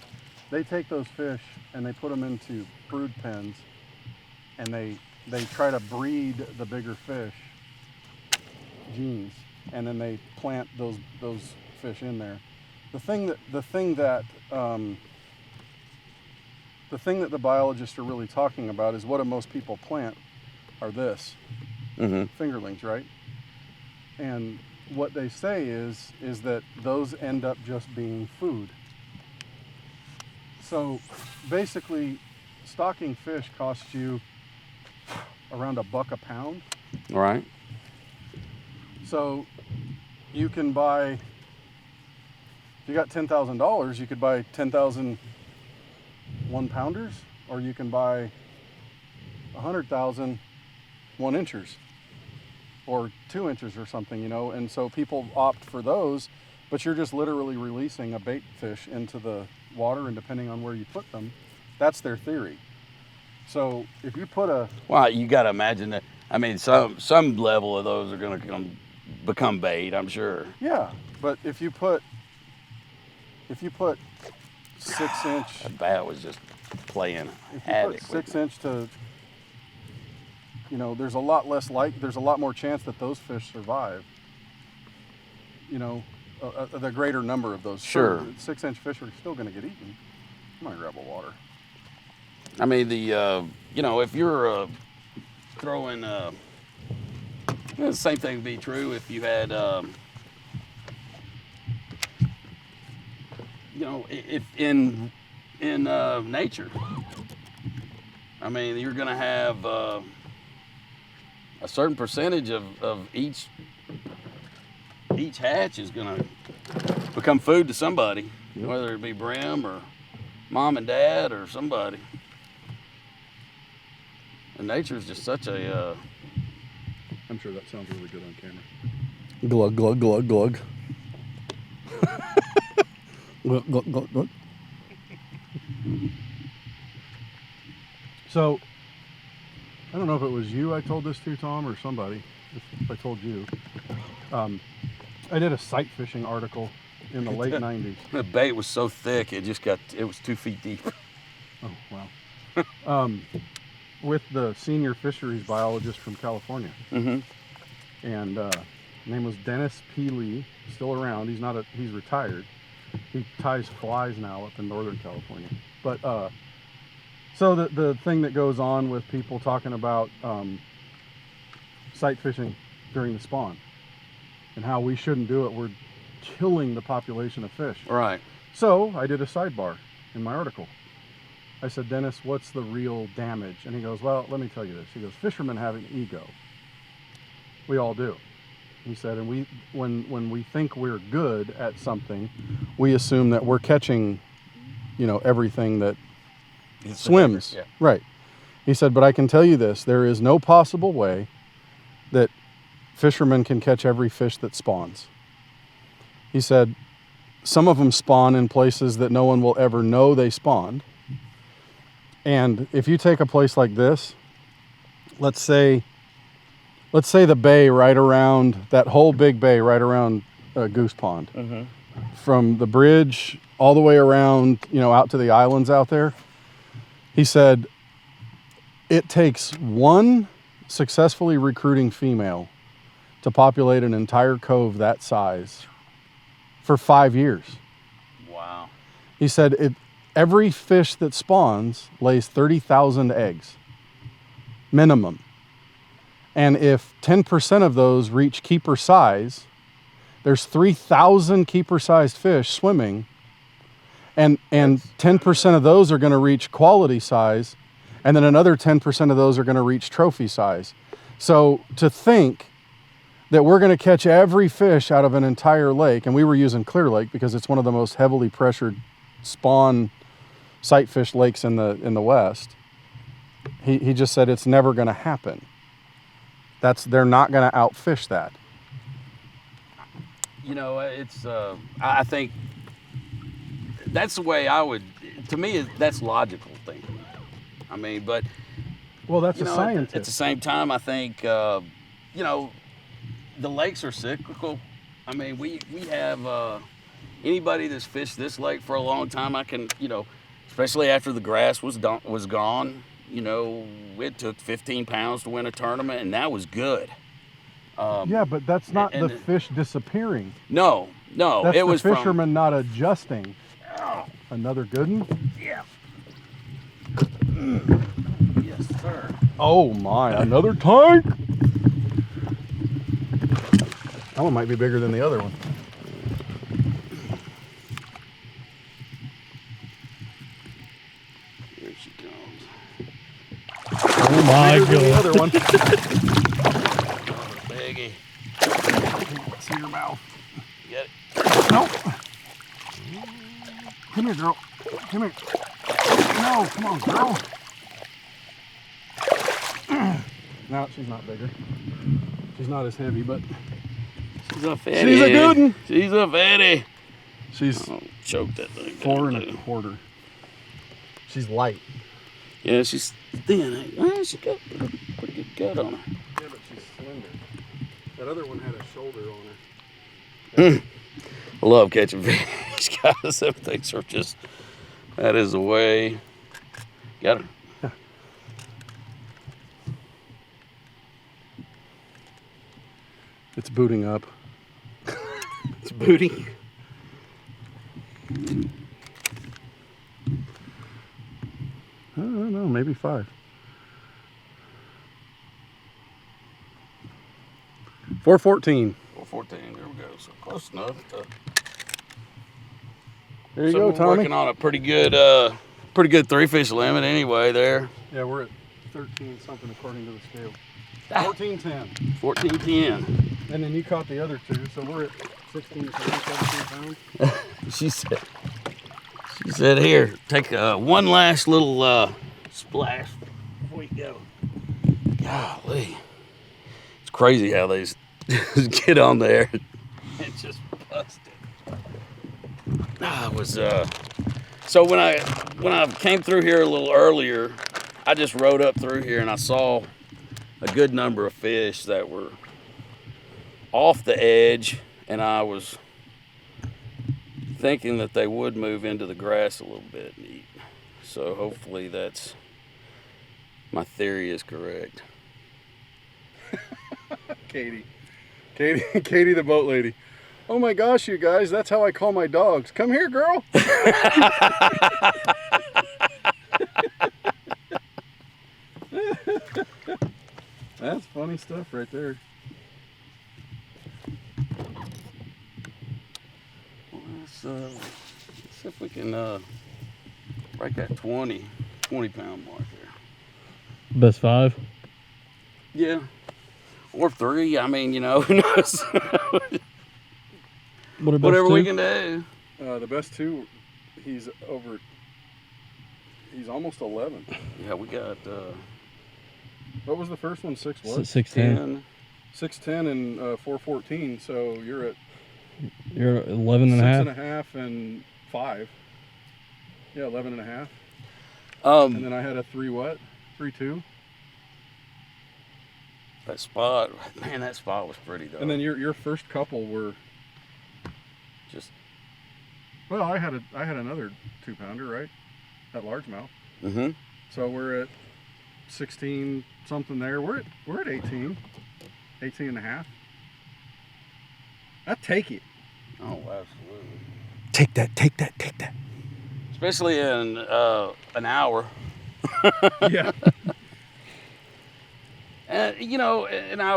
they take those fish and they put them into brood pens, and they try to breed the bigger fish genes, and then they plant those fish in there. The thing that the biologists are really talking about is what do most people plant are fingerlings, right? And what they say is that those end up just being food. So basically, stocking fish costs you around $1 a pound. Right. So you can buy, if you got $10,000, you could buy 10,000 1-pounders, or you can buy 100,000 1-inchers or 2-inchers or something, and so people opt for those, but you're just literally releasing a bait fish into the water, and depending on where you put them, that's their theory. So if you put well, you got to imagine that. I mean, some level of those are going to become bait, I'm sure. Yeah, but if you put 6-inch, that bat was just playing if havoc. you put 6-inch to, there's a lot more chance that those fish survive. The greater number of those. Sure. 6-inch fish are still going to get eaten. I'm gonna grab a water. I mean, if you're throwing, the same thing would be true if you had, if in nature. I mean, you're going to have a certain percentage of each hatch is going to become food to somebody, whether it be brim or mom and dad or somebody. And nature is just such a... I'm sure that sounds really good on camera. Glug, glug, glug, glug. Glug, glug, glug, glug. So, I don't know if it was you I told this to, Tom, or somebody, if I told you. I did a sight fishing article in the late 90s. The bait was so thick, it was 2 feet deep. Oh, wow. With the senior fisheries biologist from California. Mm-hmm. And his name was Dennis P. Lee, still around. He's retired. He ties flies now up in Northern California. But so the thing that goes on with people talking about sight fishing during the spawn and how we shouldn't do it, we're killing the population of fish. Right. So I did a sidebar in my article. I said, Dennis, what's the real damage? And he goes, well, let me tell you this. He goes, fishermen have an ego. We all do. He said, and when we think we're good at something, we assume that we're catching, everything that swims. Yeah. Right. He said, but I can tell you this, there is no possible way that fishermen can catch every fish that spawns. He said, some of them spawn in places that no one will ever know they spawned. And if you take a place like this, let's say the bay right around, that whole big bay right around Goose Pond, from the bridge all the way around, out to the islands out there. He said, it takes one successfully recruiting female to populate an entire cove that size for 5 years. Wow. He said every fish that spawns lays 30,000 eggs, minimum. And if 10% of those reach keeper size, there's 3,000 keeper-sized fish swimming, and 10% of those are going to reach quality size, and then another 10% of those are going to reach trophy size. So to think that we're going to catch every fish out of an entire lake, and we were using Clear Lake because it's one of the most heavily pressured spawn sight fish lakes in the West. He just said it's never going to happen. They're not going to outfish that. You know, it's I think that's the way I would. To me, that's logical thinking. I mean, but Well, that's a scientist. At the same time, I think you know, the lakes are cyclical. I mean, we have anybody that's fished this lake for a long time. I can, you know, especially after the grass was gone. You know, it took 15 pounds to win a tournament, and that was good. Yeah, but that's not the fish disappearing. No, That's it was the fisherman not adjusting. Oh, Another good one? yeah. Yes, sir. Oh my, another tank! That one might be bigger than the other one. Here she comes. Oh my Bigger than the god. other one. Biggie. See your mouth. Get it. Nope. Come here, girl. Come here. No, come on, girl. No, she's not bigger. She's not as heavy, but She's a fatty. she's a good one. She's a fatty. She's Oh, choke that thing. 4 1/4. She's light. Yeah, she's thin. Well, she got a pretty good gut on her. Yeah, but she's slender. That other one had a shoulder on her. I love catching fish, guys. Everything's are just, that is the way. Got her. It's booting up. It's booty. I don't know, maybe 5. 414. 414. There we go. So close enough. There you So go, we're Tommy. working on a pretty good 3-fish limit anyway there. Yeah, we're at 13 something according to the scale. 1410. 1410. And then you caught the other 2, so we're at 16 pounds, 17 pounds. She said, here, take one last little splash before you go. Golly. It's crazy how they just get on there and just bust it. I was so when I came through here a little earlier, I just rode up through here and I saw a good number of fish that were off the edge, and I was thinking that they would move into the grass a little bit and eat. So hopefully my theory is correct. Katie the boat lady. Oh my gosh, you guys, that's how I call my dogs. Come here, girl. That's funny stuff right there. Well, let's see if we can break that 20 pound mark there. Best 5. Yeah. Or 3. I mean, you know, who knows? What are best Whatever 2? we can do. The best 2, he's almost 11. Yeah, we got What was the first one? 6 what? 610. 610 and 414. So you're at You're at 11 and a half. 6.5 and 5. Yeah, 11 and a half. Um, And then I had a 3 what? 3.2. that spot, man, that spot was pretty though. And then your first couple were, just well, I had another 2-pounder, right? At largemouth. mm-hmm. So we're at 16 something there. We're at 18 and a half. I'd take it. Oh, absolutely. Take that, take that, take that. Especially in an hour. Yeah. You know, and I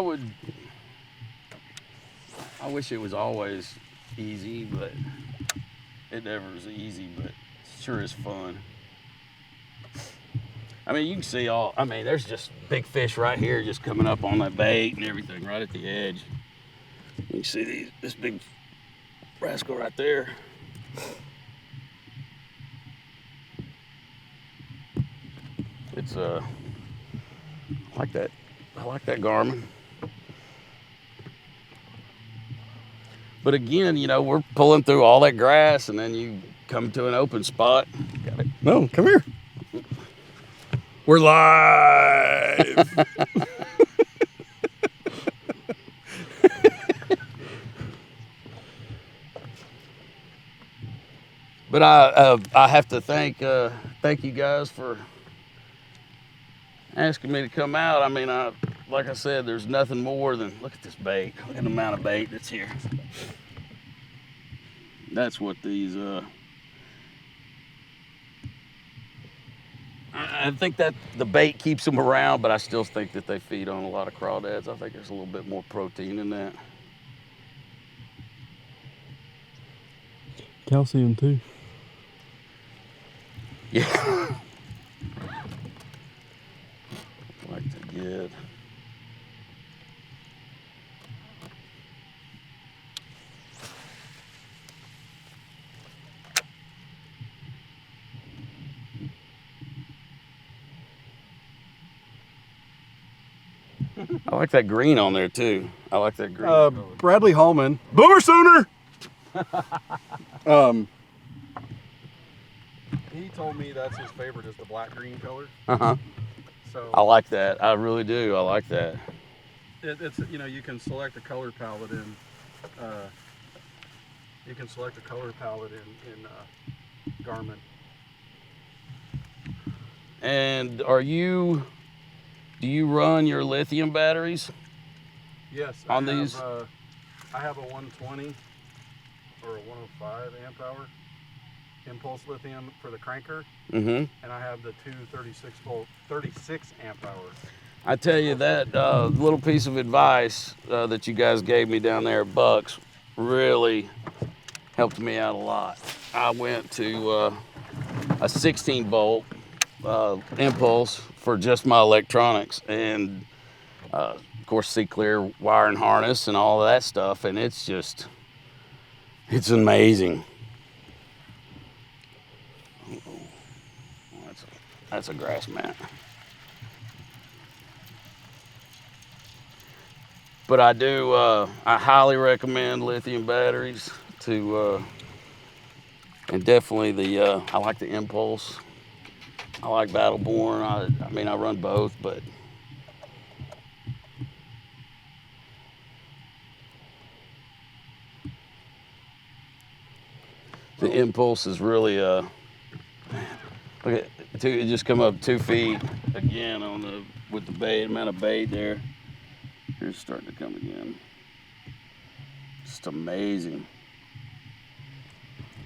wish it was always easy, but it never is easy, but it sure is fun. I mean, you can see there's just big fish right here just coming up on that bait and everything right at the edge. You can see this big rascal right there. It's I like that. I like that Garmin. But again, you know, we're pulling through all that grass, and then you come to an open spot. Got it. No, come here. We're live. But I have to thank you guys for asking me to come out. I mean, like I said, there's nothing more than look at this bait. Look at the amount of bait that's here. That's what these. I think that the bait keeps them around, but I still think that they feed on a lot of crawdads. I think there's a little bit more protein in that. Calcium too. Yeah. Like to get. I like that green on there too. I like that green. Bradley Hallman. Boomer Sooner! He told me that's his favorite is the black-green color. Uh-huh. So I like that. I really do. I like that. it's, you know, you can select a color palette in Garmin. And do you run your lithium batteries? Yes. On these? I have a 120 or a 105 amp hour impulse lithium for the cranker, Mm-hmm. and I have the two 36 amp hour. I tell you that little piece of advice that you guys gave me down there at Bucks really helped me out a lot. I went to a 16 volt impulse for just my electronics, and of course C-clear wire and harness and all of that stuff, and it's amazing. That's a grass mat. But I highly recommend lithium batteries and definitely I like the Impulse. I like Battleborn. I mean, I run both, but the Impulse is really look at it just come up 2 feet again with the bait, amount of bait there. Here's starting to come again. Just amazing.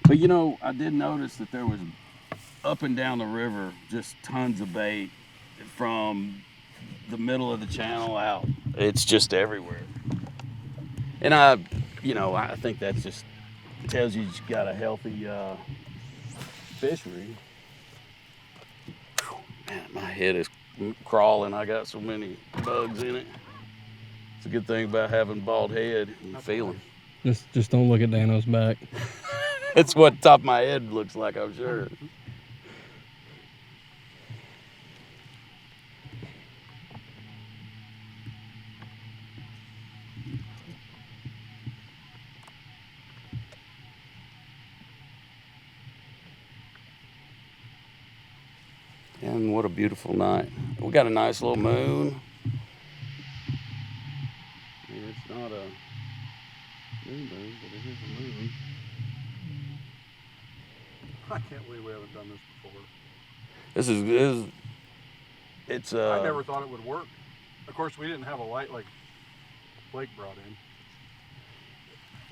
But you know, I did notice that there was up and down the river just tons of bait from the middle of the channel out. It's just everywhere. And I think that just tells you you've got a healthy fishery. Man, my head is crawling. I got so many bugs in it. It's a good thing about having a bald head. You feel them. Just don't look at Dano's back. It's what the top of my head looks like, I'm sure. And what a beautiful night. We got a nice little moon. It's not a moon, but it is a moon. I can't believe we haven't done this before. This is it's I never thought it would work. Of course, we didn't have a light like Blake brought in.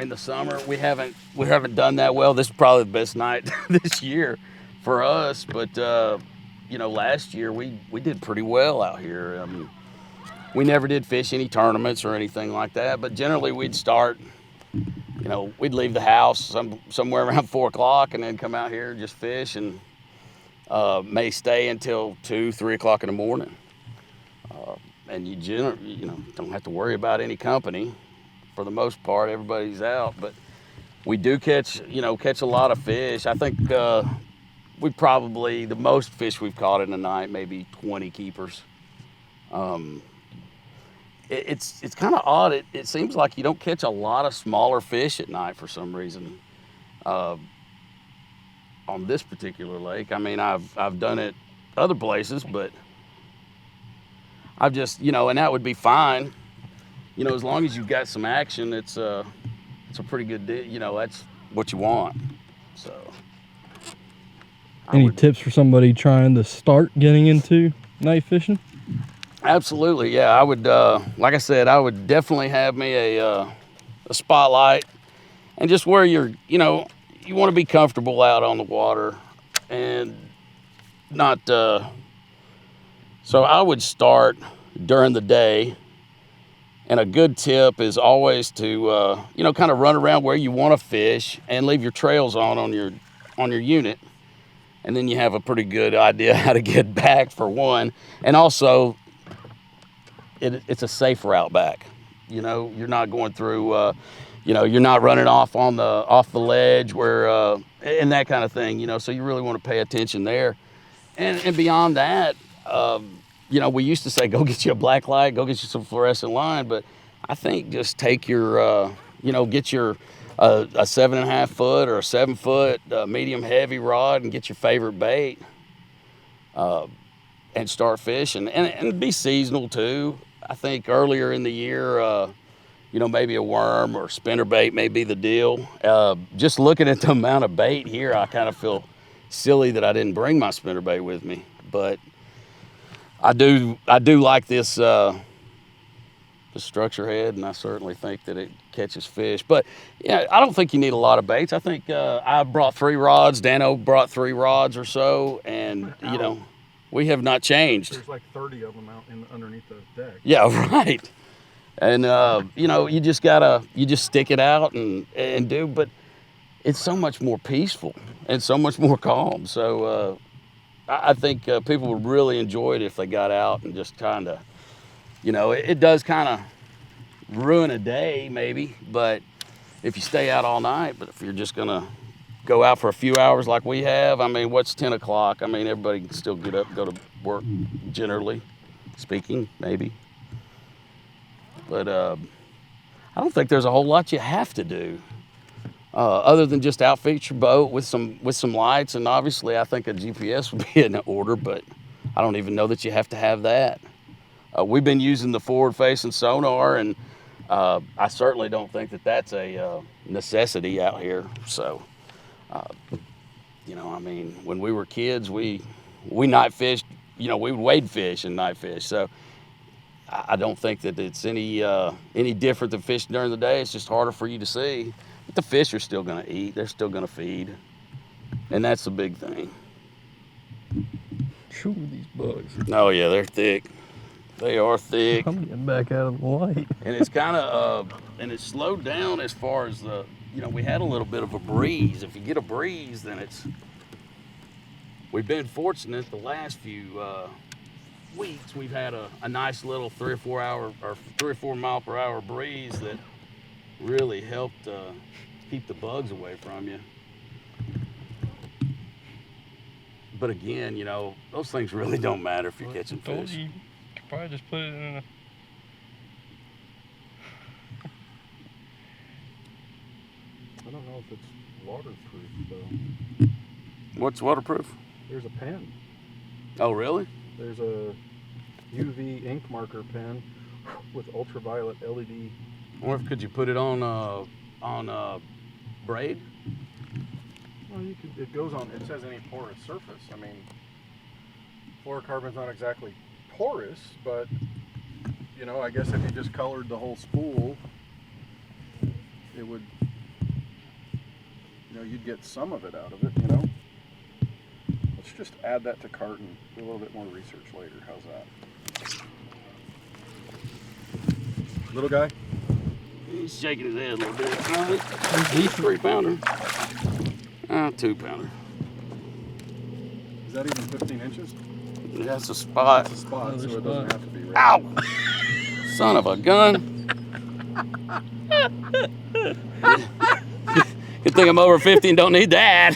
in the summer. We haven't done that well. This is probably the best night this year for us. But you know, last year we did pretty well out here. We never did fish any tournaments or anything like that. But generally we'd start. You know, we'd leave the house somewhere around 4 o'clock and then come out here and just fish, and may stay until 2, 3 o'clock in the morning. And you don't have to worry about any company. For the most part, everybody's out, but we do catch a lot of fish. I think we probably, the most fish we've caught in a night, maybe 20 keepers. It's kind of odd. It seems like you don't catch a lot of smaller fish at night for some reason. On this particular lake, I mean, I've done it other places, but I've just, and that would be fine. As long as you've got some action, it's a pretty good deal. That's what you want. So. Any tips for somebody trying to start getting into night fishing? Absolutely, yeah. I would, like I said, I would definitely have me a spotlight, and just where you want to be comfortable out on the water, and not. So I would start during the day, and a good tip is always to kind of run around where you want to fish and leave your trails on your unit, and then you have a pretty good idea how to get back for one, and also. It's a safe route back. You're not going through, you're not running off the ledge where, and that kind of thing, so you really want to pay attention there. And beyond that, we used to say, go get you a black light, go get you some fluorescent line, but I think just take your, get your a 7.5 foot or a 7 foot medium heavy rod and get your favorite bait. And start fishing, and be seasonal too. I think earlier in the year, maybe a worm or spinnerbait may be the deal. Just looking at the amount of bait here, I kind of feel silly that I didn't bring my spinnerbait with me. But I do like this the structure head, and I certainly think that it catches fish. But yeah, I don't think you need a lot of baits. I think I brought 3 rods. Dano brought 3 rods or so, and we have not changed. There's like 30 of them out underneath the deck. Yeah, right. And you just stick it out and do. But it's so much more peaceful and so much more calm. So I think people would really enjoy it if they got out and just kind of, it does kind of ruin a day maybe, but if you stay out all night. But if you're just gonna go out for a few hours like we have, I mean, what's 10 o'clock? I mean, everybody can still get up, go to work, generally speaking, maybe. But I don't think there's a whole lot you have to do other than just outfit your boat with some lights. And obviously, I think a GPS would be in order, but I don't even know that you have to have that. We've been using the forward-facing sonar, and I certainly don't think that that's a necessity out here. So. I mean, when we were kids, we night fished, we would wade fish and night fish. So I don't think that it's any different than fishing during the day. It's just harder for you to see. But the fish are still going to eat. They're still going to feed. And that's the big thing. Show me these bugs. Oh, yeah, they're thick. They are thick. I'm getting back out of the light. And it's kind of, and it's slowed down as far as we had a little bit of a breeze. If you get a breeze, then we've been fortunate the last few weeks. We've had a nice little 3 or 4 mile per hour breeze that really helped keep the bugs away from you. But again, those things really don't matter if you're catching fish. You could probably just put it in I don't know if it's waterproof though. What's waterproof? There's a pen. Oh, really? There's a UV ink marker pen with ultraviolet LED. Or could you put it on braid? Well, it goes on. It says any porous surface. I mean, fluorocarbon's not exactly porous, but I guess if you just colored the whole spool, it would you'd get some of it out of it, you know. Let's just add that to cart and do a little bit more research later. How's that? Little guy? He's shaking his head a little bit. He's 3-pounder. 2-pounder. Is that even 15 inches? That's a spot. It's a spot, Another so it spot. doesn't have to be red. Ow! Son of a gun. Good thing I'm over 50 and don't need that.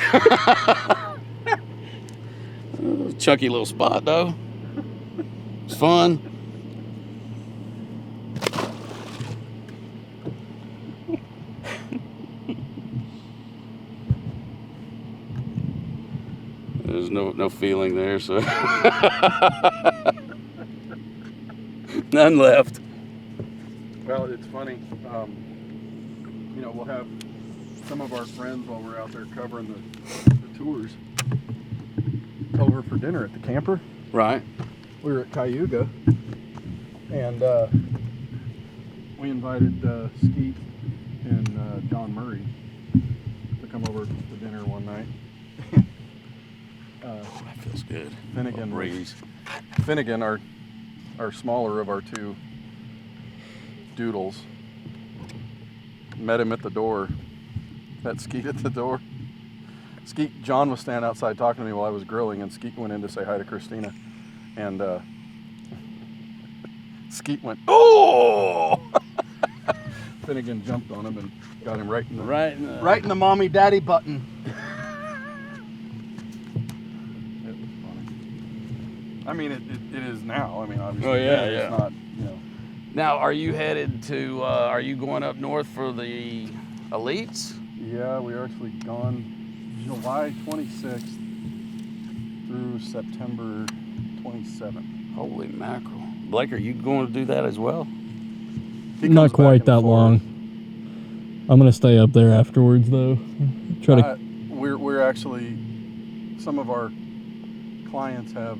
Chunky little spot though. It's fun. There's no feeling there, so none left. Well, it's funny. We'll have some of our friends while we're out there covering the tours over for dinner at the camper. Right. We were at Cayuga, and we invited Skeet and John Murray to come over to dinner one night. That feels good. Finnegan, Breeze. Finnegan, our smaller of our two doodles, met him at the door. Met Skeet at the door. John was standing outside talking to me while I was grilling, and Skeet went in to say hi to Christina, and Skeet went, "Oh!" Finnegan jumped on him and got him right in the mommy daddy button. It was funny. I mean, it is now. I mean, obviously, Oh, yeah, it's yeah. not, Now, are you headed to? Are you going up north for the elites? Yeah, we're actually gone July 26th through September 27th. Holy mackerel! Blake, are you going to do that as well? He Not comes back quite and that forth. long. I'm gonna stay up there afterwards though. Try to. We're actually, some of our clients have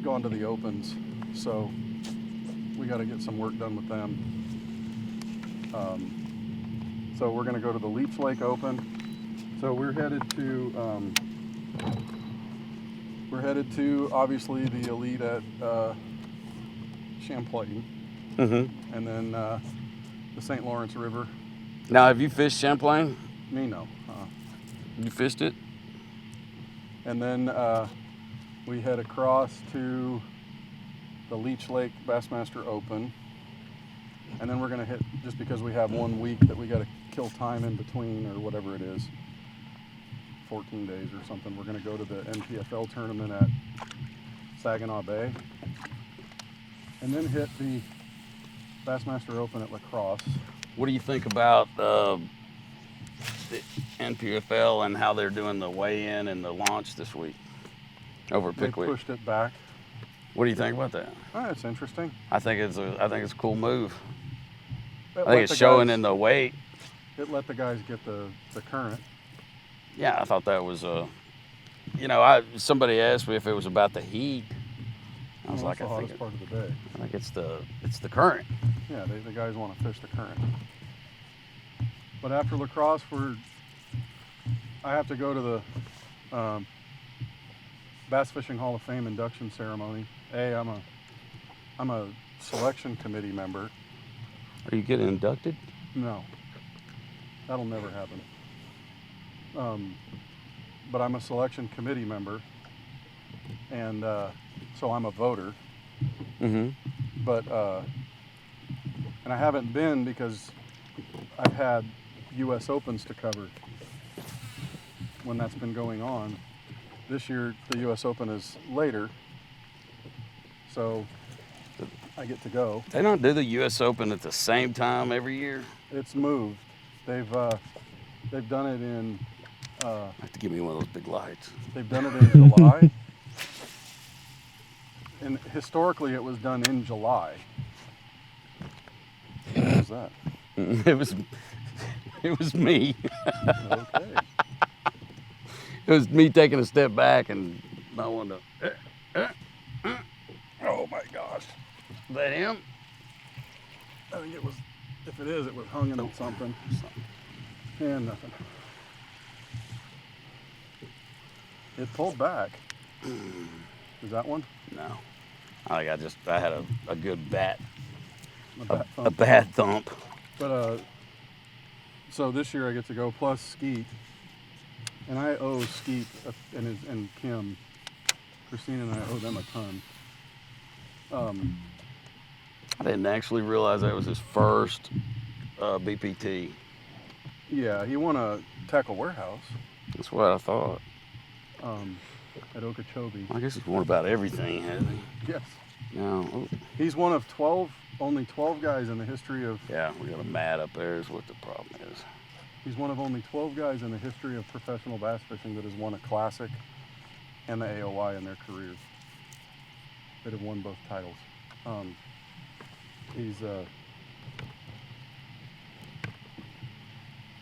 gone to the opens, so we got to get some work done with them. So we're going to go to the Leech Lake Open. So we're headed to obviously the elite at Champlain, Mm-hmm. and then the St. Lawrence River. Now, have you fished Champlain? Me, no. You fished it? And then we head across to the Leech Lake Bassmaster Open. And then we're going to hit, just because we have 1 week that we got to kill time in between, or whatever it is, 14 days or something, we're going to go to the NPFL tournament at Saginaw Bay. And then hit the Bassmaster Open at La Crosse. What do you think about the NPFL and how they're doing the weigh-in and the launch this week over at They Pickwick? pushed it back. What do you think about that? Oh, that's interesting. I think it's a cool move. It I let think it's the showing guys- in the weight. It let the guys get the current. Yeah, I thought that was somebody asked me if it was about the heat. I was That's like, the hottest part of the day. I think it's the current. Yeah, the guys want to fish the current. But after La Crosse, I have to go to the Bass Fishing Hall of Fame induction ceremony. I'm a selection committee member. Are you getting inducted? No, that'll never happen. But I'm a selection committee member, and so I'm a voter. Mm-hmm. But and I haven't been because I've had U.S. Opens to cover when that's been going on. This year the U.S. Open is later, so I get to go. They don't do the U.S. Open at the same time every year. It's moved. They've done it in You have to give me one of those big lights. they've done it in July, and historically it was done in July. What was that? It was me. Okay. It was me taking a step back and I wanted to. Oh my gosh. Is that him? I think it was. If it is, it was hung in something. And nothing. It pulled back. Is that one? No. I had a good bat, bat a thump. bad thump. But so this year I get to go plus Skeet, and I owe Skeet and Kim, Christina and I owe them a ton. I didn't actually realize that was his first BPT. Yeah, he won a tackle warehouse. That's what I thought. At Okeechobee. I guess he's won about everything, hasn't he? Yes. No. He's one of only 12 guys in the history of. Yeah, we got a mat up there is what the problem is. He's one of only 12 guys in the history of professional bass fishing that has won a classic and the AOY in their careers. That have won both titles.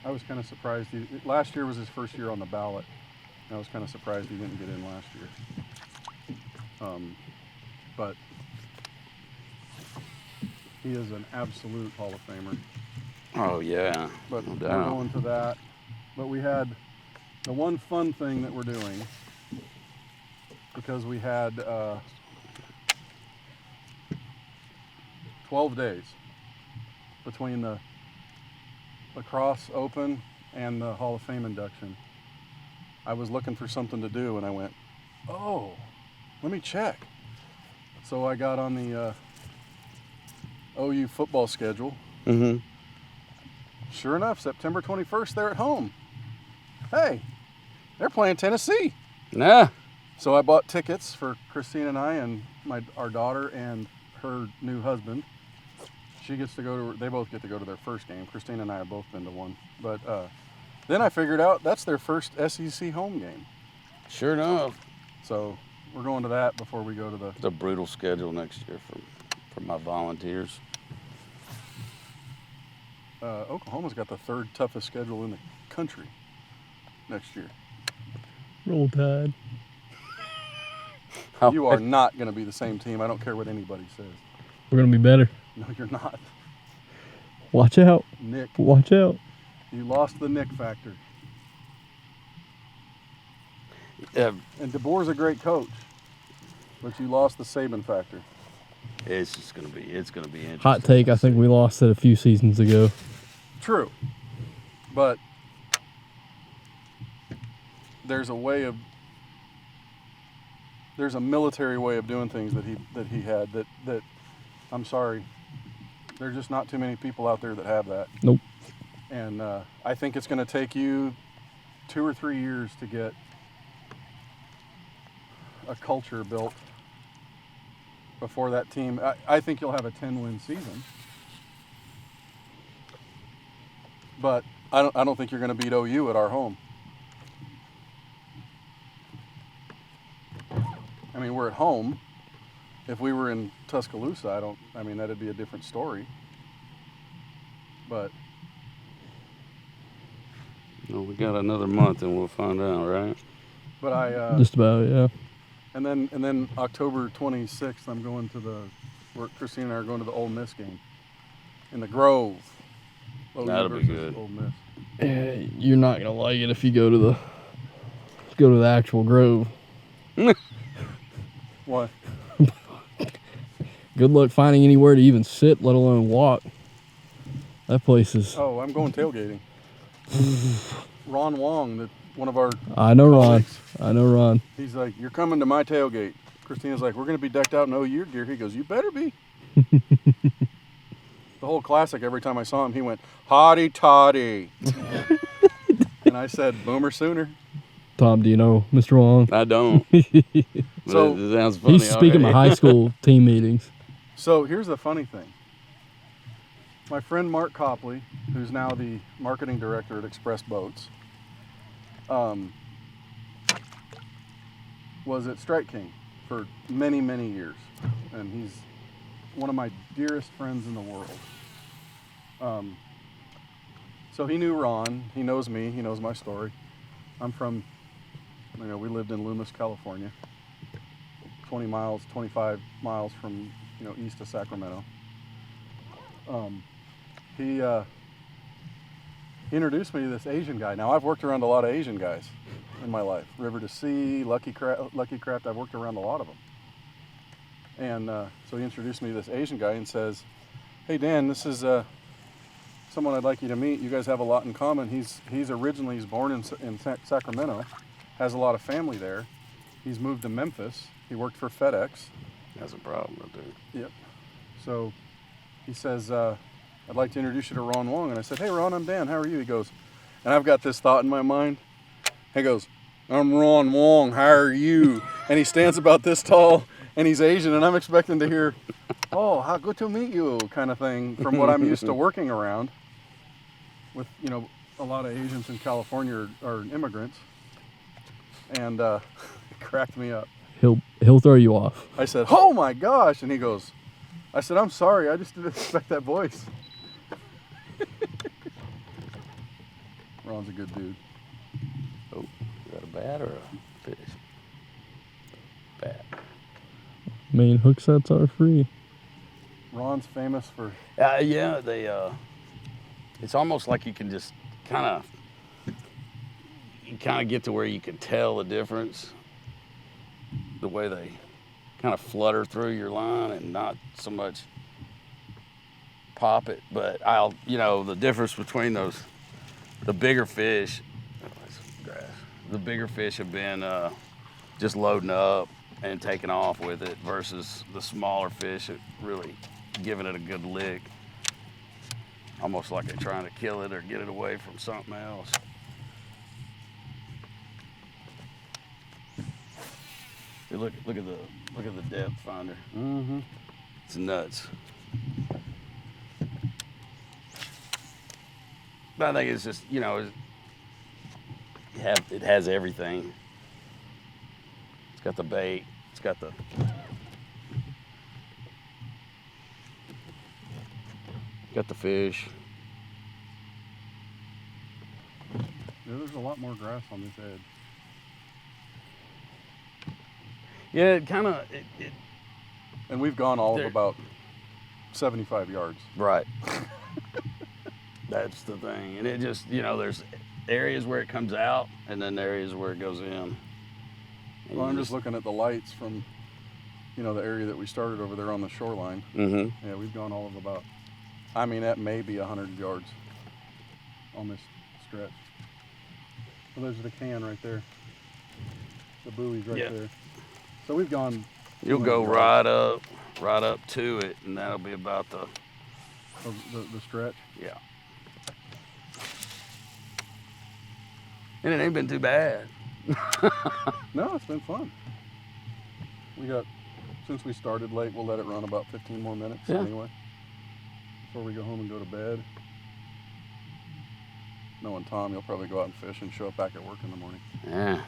I was kind of surprised. Last year was his first year on the ballot. I was kind of surprised he didn't get in last year. But he is an absolute Hall of Famer. Oh, yeah. But No we're doubt. going to that. But we had the one fun thing that we're doing, because we had 12 days between the Lacrosse Open and the Hall of Fame induction. I was looking for something to do, and I went, oh, let me check. So I got on the OU football schedule. Mm-hmm. Sure enough, September 21st, they're at home. Hey, they're playing Tennessee. Nah. So I bought tickets for Christine and I and our daughter and her new husband. She gets to go to, they both get to go to their first game. Christine and I have both been to one. But then I figured out that's their first SEC home game. Sure enough. So we're going to that before we go to the... It's a brutal schedule next year for my volunteers. Oklahoma's got the third toughest schedule in the country next year. Roll Tide. You are not going to be the same team. I don't care what anybody says. We're gonna be better. No, you're not. Watch out. Nick, Watch out. you lost the Nick factor. Yeah, And DeBoer's a great coach, but you lost the Saban factor. it's gonna be interesting. Hot take. I think we lost it a few seasons ago. True, but there's a military way of doing things that he had that I'm sorry, there's just not too many people out there that have that. Nope. And I think it's going to take you 2 or 3 years to get a culture built before that team. I think you'll have a 10-win season, but I don't think you're going to beat OU at our home. I mean, we're at home. If we were in Tuscaloosa, that'd be a different story. But No, we got another month and we'll find out, right? But Just about, yeah. and then October 26th, I'm going to Christine and I are going to the Ole Miss game in the Grove. OU That'll be versus good. Ole Miss. You're not gonna like it if you go to the actual Grove. What? Good luck finding anywhere to even sit, let alone walk. That place is. Oh, I'm going tailgating. Ron Wong, one of our I know Ron. colleagues, I know Ron. he's like, "You're coming to my tailgate." Christina's like, "We're going to be decked out in OU gear." He goes, "You better be." The whole classic, every time I saw him, he went, "Hotty toddy." And I said, "Boomer Sooner." Tom, do you know Mr. Wong? I don't. So- But it sounds He funny. used to speak at my high school team meetings. So here's the funny thing. My friend Mark Copley, who's now the marketing director at Express Boats, was at Strike King for many, many years. And he's one of my dearest friends in the world. So he knew Ron, he knows me, he knows my story. I'm from, we lived in Loomis, California, 25 miles from, east of Sacramento. he introduced me to this Asian guy. Now, I've worked around a lot of Asian guys in my life. River to Sea, Lucky Craft, I've worked around a lot of them. And so he introduced me to this Asian guy and says, hey, Dan, this is someone I'd like you to meet. You guys have a lot in common. He's born in Sacramento, has a lot of family there. He's moved to Memphis. He worked for FedEx. That's a problem, dude. Yep. So he says, I'd like to introduce you to Ron Wong. And I said, hey, Ron, I'm Dan. How are you? He goes, and I've got this thought in my mind. He goes, I'm Ron Wong. How are you? And he stands about this tall, and he's Asian, and I'm expecting to hear, oh, how good to meet you, kind of thing, from what I'm used to working around with, you know, a lot of Asians in California are immigrants. And it cracked me up. He'll throw you off. I said, oh my gosh. And he goes, I said, I'm sorry. I just didn't expect that voice. Ron's a good dude. Oh, is that a bat or a fish? Bat. Main hook sets are free. Ron's famous for... Yeah, they, it's almost like you can just kind of get to where you can tell the difference, the way they kind of flutter through your line and not so much pop it. But the difference between the bigger fish, the bigger fish have been just loading up and taking off with it versus the smaller fish that really giving it a good lick. Almost like they're trying to kill it or get it away from something else. Hey, look at the depth finder. Mm-hmm. It's nuts. But I think it's just, it has everything. It's got the bait. It's got the fish. Yeah, there's a lot more grass on this edge. Yeah, it kind of And we've gone all of about 75 yards. Right. That's the thing. And it just, there's areas where it comes out and then areas where it goes in. And well, I'm just looking at the lights from, the area that we started over there on the shoreline. Mm-hmm. Yeah, we've gone all of about, that may be 100 yards on this stretch. Well, there's the can right there. The buoy's right there. So we've gone. You'll go right up to it, and that'll be about the stretch. Yeah. And it ain't been too bad. No, it's been fun. Since we started late, we'll let it run about 15 more minutes anyway. Before we go home and go to bed. Knowing Tom, you'll probably go out and fish and show up back at work in the morning. Yeah.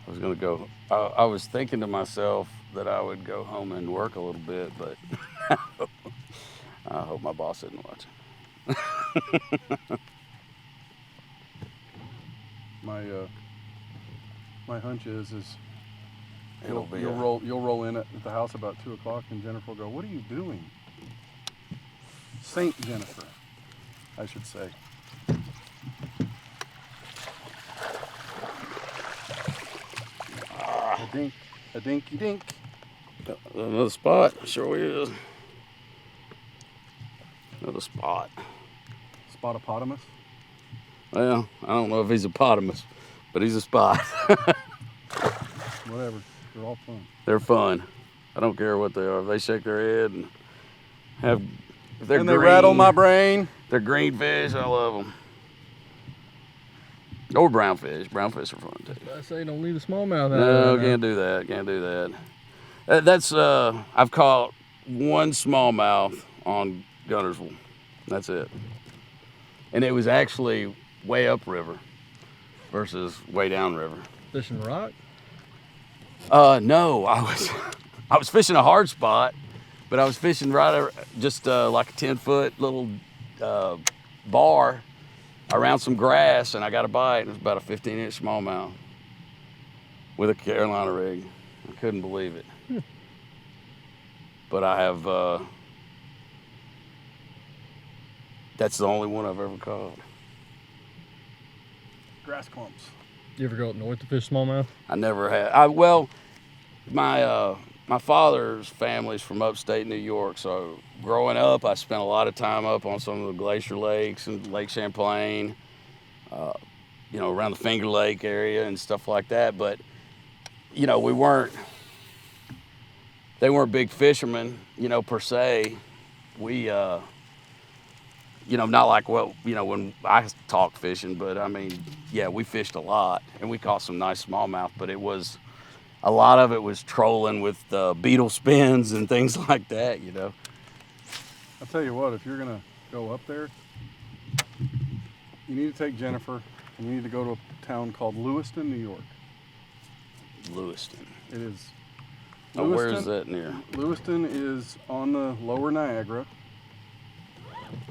I was gonna go. I was thinking to myself that I would go home and work a little bit, but I hope my boss isn't watching. My hunch is It'll you'll roll in at the house about 2 o'clock, and Jennifer will go, "What are you doing?" Saint Jennifer, I should say. A dinky dink. Another spot, sure is. Another spot. Spotopotamus. Well, I don't know if he's a potamus, but he's a spot. Whatever. They're all fun. They're fun. I don't care what they are. If they shake their head and have, if they're and green, they rattle my brain. They're green fish. I love them. Or brown fish. Brown fish are fun too. I say don't leave the smallmouth out. No, can't do that. Can't do that. That's I've caught one smallmouth on Guntersville. That's it. And it was actually way upriver versus way downriver. Fishing rock? No, I was fishing a hard spot, but I was fishing right just like a 10-foot little bar around some grass, and I got a bite. It was about a 15-inch smallmouth with a Carolina rig. I couldn't believe it. But I have, that's the only one I've ever caught. grass clumps. You ever go up north to fish smallmouth? I never had. Well, my father's family's from upstate New York, so growing up, I spent a lot of time up on some of the glacier lakes and Lake Champlain, around the Finger Lake area and stuff like that. But they weren't big fishermen, per se. We, not like when I talked fishing, but I mean, yeah, we fished a lot and we caught some nice smallmouth, but a lot of it was trolling with beetle spins and things like that, I'll tell you what, if you're gonna go up there, you need to take Jennifer and you need to go to a town called Lewiston, New York. Lewiston. It is. Oh, where is that near? Lewiston is on the lower Niagara.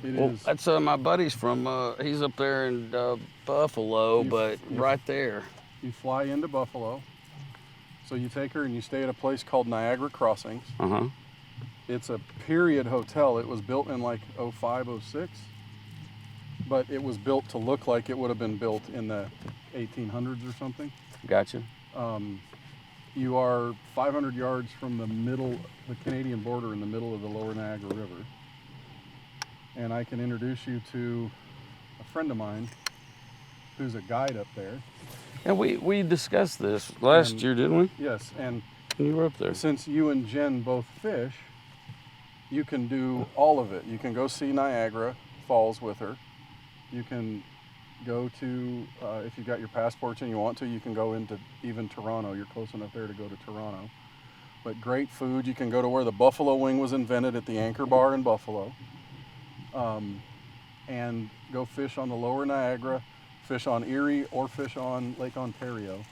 That's my buddy's from, he's up there in Buffalo, right there. You fly into Buffalo. So you take her and you stay at a place called Niagara Crossings. Uh-huh. It's a period hotel. It was built in like 05, 06. But it was built to look like it would have been built in the 1800s or something. Gotcha. You are 500 yards from the Canadian border in the middle of the lower Niagara River. And I can introduce you to a friend of mine who's a guide up there. And we discussed this last year, didn't we? Yes, and You were up there. since you and Jen both fish, you can do all of it. You can go see Niagara Falls with her. You can go to, if you've got your passports and you want to, you can go into even Toronto. You're close enough there to go to Toronto. But great food. You can go to where the buffalo wing was invented at the Anchor Bar in Buffalo. And go fish on the lower Niagara, fish on Erie, or fish on Lake Ontario,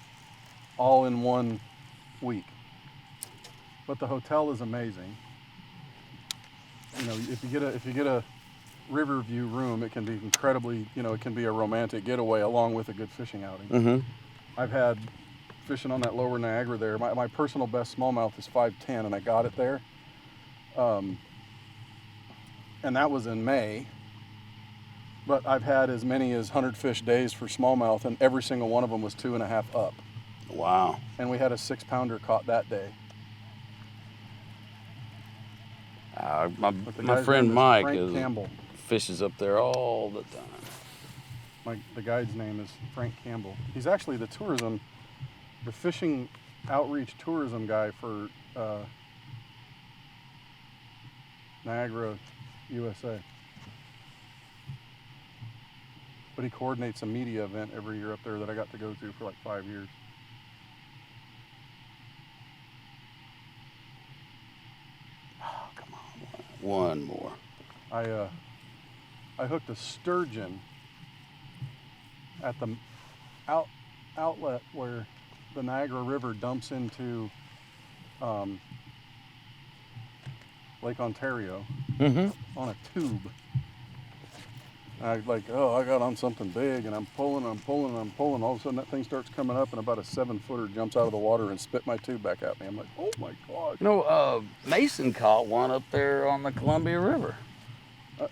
all in 1 week. But the hotel is amazing. If you get a Riverview room, it can be incredibly, it can be a romantic getaway along with a good fishing outing. Mm-hmm. I've had fishing on that lower Niagara there. My personal best smallmouth is 5'10", and I got it there. And that was in May. But I've had as many as 100 fish days for smallmouth, and every single one of them was 2.5 up. Wow. And we had a 6-pounder caught that day. My friend Mike Frank Campbell. fishes up there all the time. The guide's name is Frank Campbell. He's actually the fishing outreach tourism guy for Niagara, USA. But he coordinates a media event every year up there that I got to go to for like 5 years. Oh, come on. One more. I hooked a sturgeon at the outlet where the Niagara River dumps into Lake Ontario on a tube. I got on something big, and I'm pulling. All of a sudden, that thing starts coming up, and about a 7-footer jumps out of the water and spit my tube back at me. I'm like, oh my God. Mason caught one up there on the Columbia River.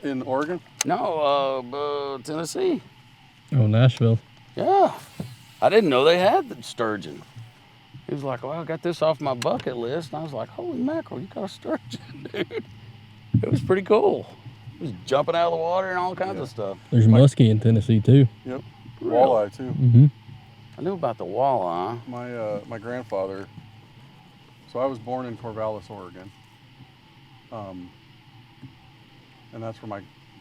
In Oregon? No, Tennessee. Oh, Nashville. Yeah. I didn't know they had the sturgeon. He was like, well, I got this off my bucket list. And I was like, holy mackerel, you got a sturgeon, dude. It was pretty cool. He was jumping out of the water and all kinds of stuff. There's muskie in Tennessee, too. Yep. Really? Walleye, too. Mm-hmm. I knew about the walleye. My grandfather, so I was born in Corvallis, Oregon. And that's where my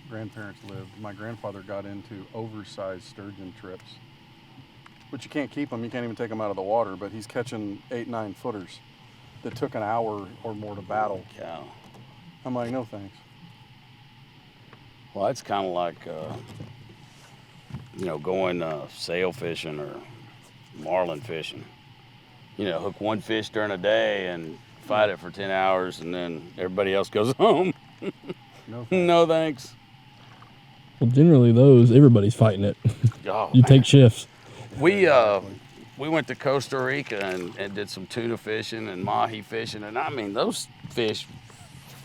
grandparents lived. My grandfather got into oversized sturgeon trips, but you can't keep them. You can't even take them out of the water, but he's catching 8-9 footers that took an hour or more to battle. Holy cow. I'm like, no thanks. Well, it's kind of like, going sail fishing or marlin fishing. Hook one fish during a day and fight it for 10 hours, and then everybody else goes home. No thanks. No thanks. Well, generally everybody's fighting it. Oh, You man. take shifts. We went to Costa Rica and did some tuna fishing and mahi fishing, and I mean, those fish,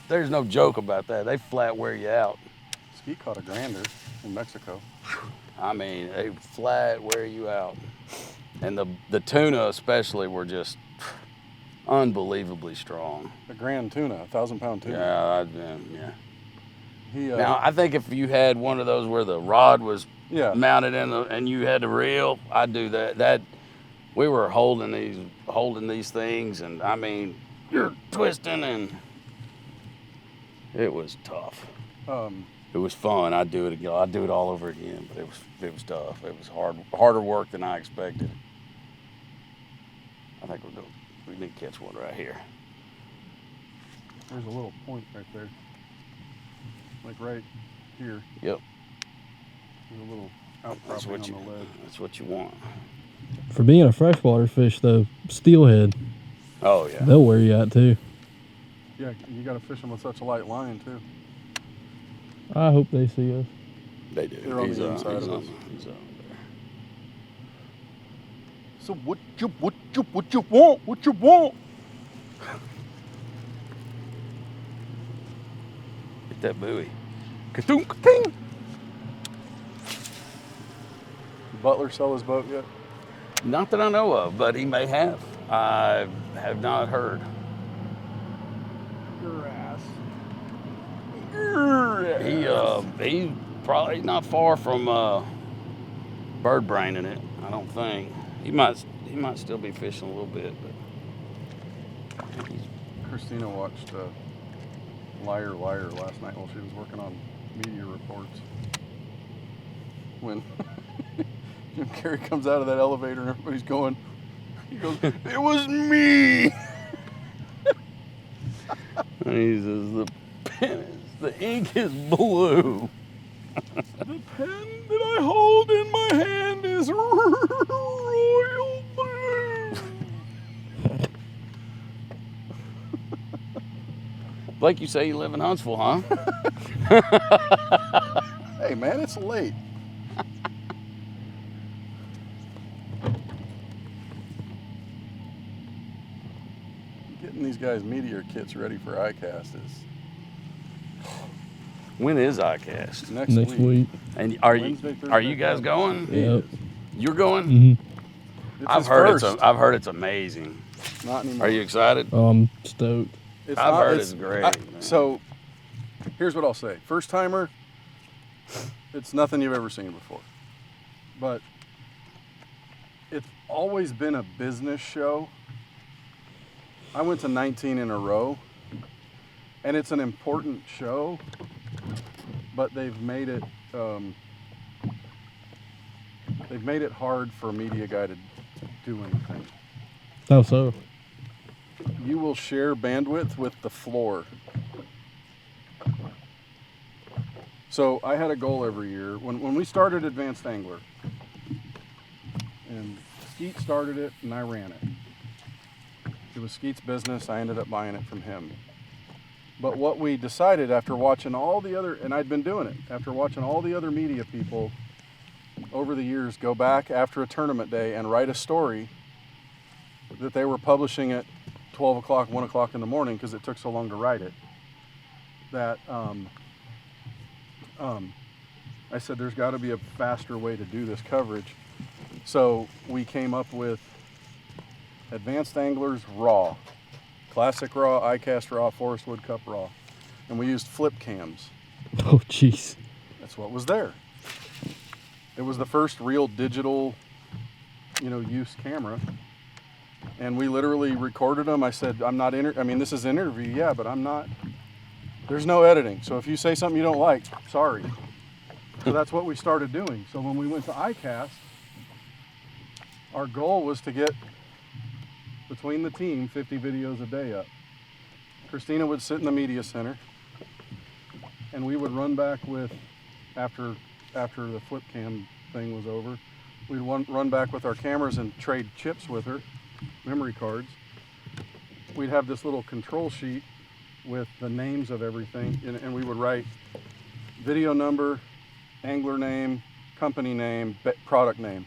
there's no joke about that. They flat wear you out. Ski caught a grander in Mexico. I mean, they flat wear you out. And the tuna especially were just unbelievably strong. The grand tuna, 1,000-pound tuna. Yeah. Now I think if you had one of those where the rod was mounted and you had the reel, I'd do that. That we were holding these things, and I mean, you're twisting, and it was tough. It was fun. I'd do it again. I'd do it all over again, but it was tough. It was harder work than I expected. I think we need to catch one right here. There's a little point right there. Like right here. Yep. There's a little outcropping on the ledge. That's what you want. For being a freshwater fish, though, steelhead, oh yeah, they'll wear you out too. Yeah, you got to fish them with such a light line too. I hope they see us. They do. They're on the inside of us. He's over there. So what you want? What you want? Get that buoy. Ka-toon, ka-ting. Butler sell his boat yet? Not that I know of, but he may have. I have not heard. Grass. He's probably not far from bird braining it. I don't think he might still be fishing a little bit, but Christina watched Liar Liar last night while she was working on media reports. When Jim Carrey comes out of that elevator and everybody's going, he goes, "It was me." And he says the ink is blue. The pen that I hold in my hand is royal blue. Blake, you say you live in Huntsville, huh? Hey man, it's late. Getting these guys' meteor kits ready for ICAST is When is ICAST? next week. And Wednesday, are Thursday, you guys going? Yep. You're going? Mm-hmm. It's I've his heard first. I've heard it's amazing. Not anymore. Are you excited? Oh, I'm stoked. I've heard it's great, man. So, here's what I'll say. First timer, it's nothing you've ever seen before. But it's always been a business show. I went to 19 in a row, and it's an important show, but they've made it hard for a media guy to do anything. How so? You will share bandwidth with the floor. So I had a goal every year. When we started Advanced Angler, and Skeet started it and I ran it. It was Skeet's business. I ended up buying it from him. But what we decided after watching all the other, and I'd been doing it, after watching all the other media people over the years go back after a tournament day and write a story that they were publishing at 12 o'clock, 1 o'clock in the morning because it took so long to write it, that I said there's got to be a faster way to do this coverage. So we came up with Advanced Anglers Raw, Classic Raw, ICAST Raw, Forest Wood Cup Raw. And we used flip cams. Oh, jeez. That's what was there. It was the first real digital, use camera. And we literally recorded them. I said, this is an interview, yeah, but I'm not, there's no editing. So if you say something you don't like, sorry. So that's what we started doing. So when we went to ICAST, our goal was to get, between the team, 50 videos a day up. Christina would sit in the media center, and we would run back with, after the flip cam thing was over, we'd run back with our cameras and trade chips with her, memory cards. We'd have this little control sheet with the names of everything, and we would write video number, angler name, company name, product name.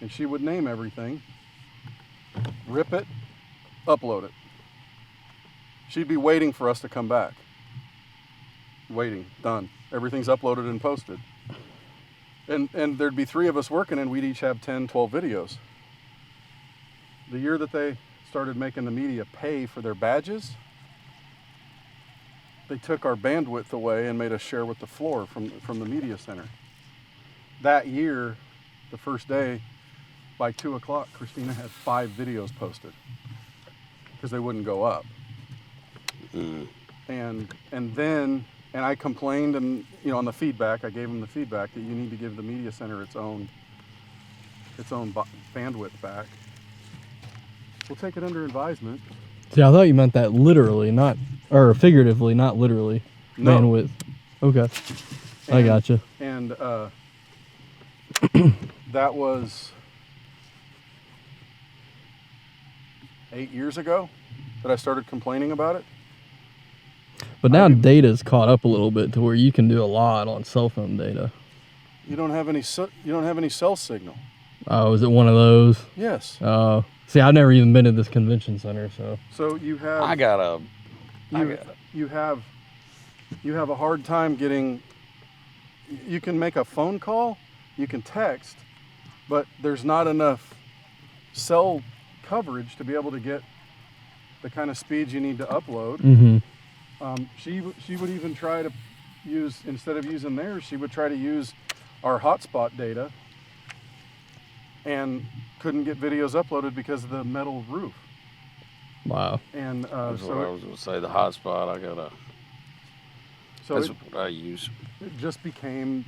And she would name everything, rip it, upload it. She'd be waiting for us to come back. Waiting, done. Everything's uploaded and posted. And there'd be 3 of us working, and we'd each have 10, 12 videos. The year that they started making the media pay for their badges, they took our bandwidth away and made us share with the floor from the media center. That year, the first day, by 2 o'clock, Christina had 5 videos posted because they wouldn't go up. And I complained, and on the feedback, I gave them the feedback that you need to give the media center its own bandwidth back. We'll take it under advisement. See, I thought you meant that literally, or figuratively, not literally. No. Bandwidth. Okay. I gotcha. And that was 8 years ago that I started complaining about it. But now data's caught up a little bit to where you can do a lot on cell phone data. You don't have any cell signal. Oh, is it one of those? Yes. Oh. See, I've never even been to this convention center, so. So you have. You have a hard time getting. You can make a phone call, you can text, but there's not enough cell coverage to be able to get the kind of speeds you need to upload. Mm-hmm. She would even try to use, instead of using theirs, she would try to use our hotspot data, and couldn't get videos uploaded because of the metal roof. Wow. And that's what I was going to say. The hotspot, that's what I use. It just became,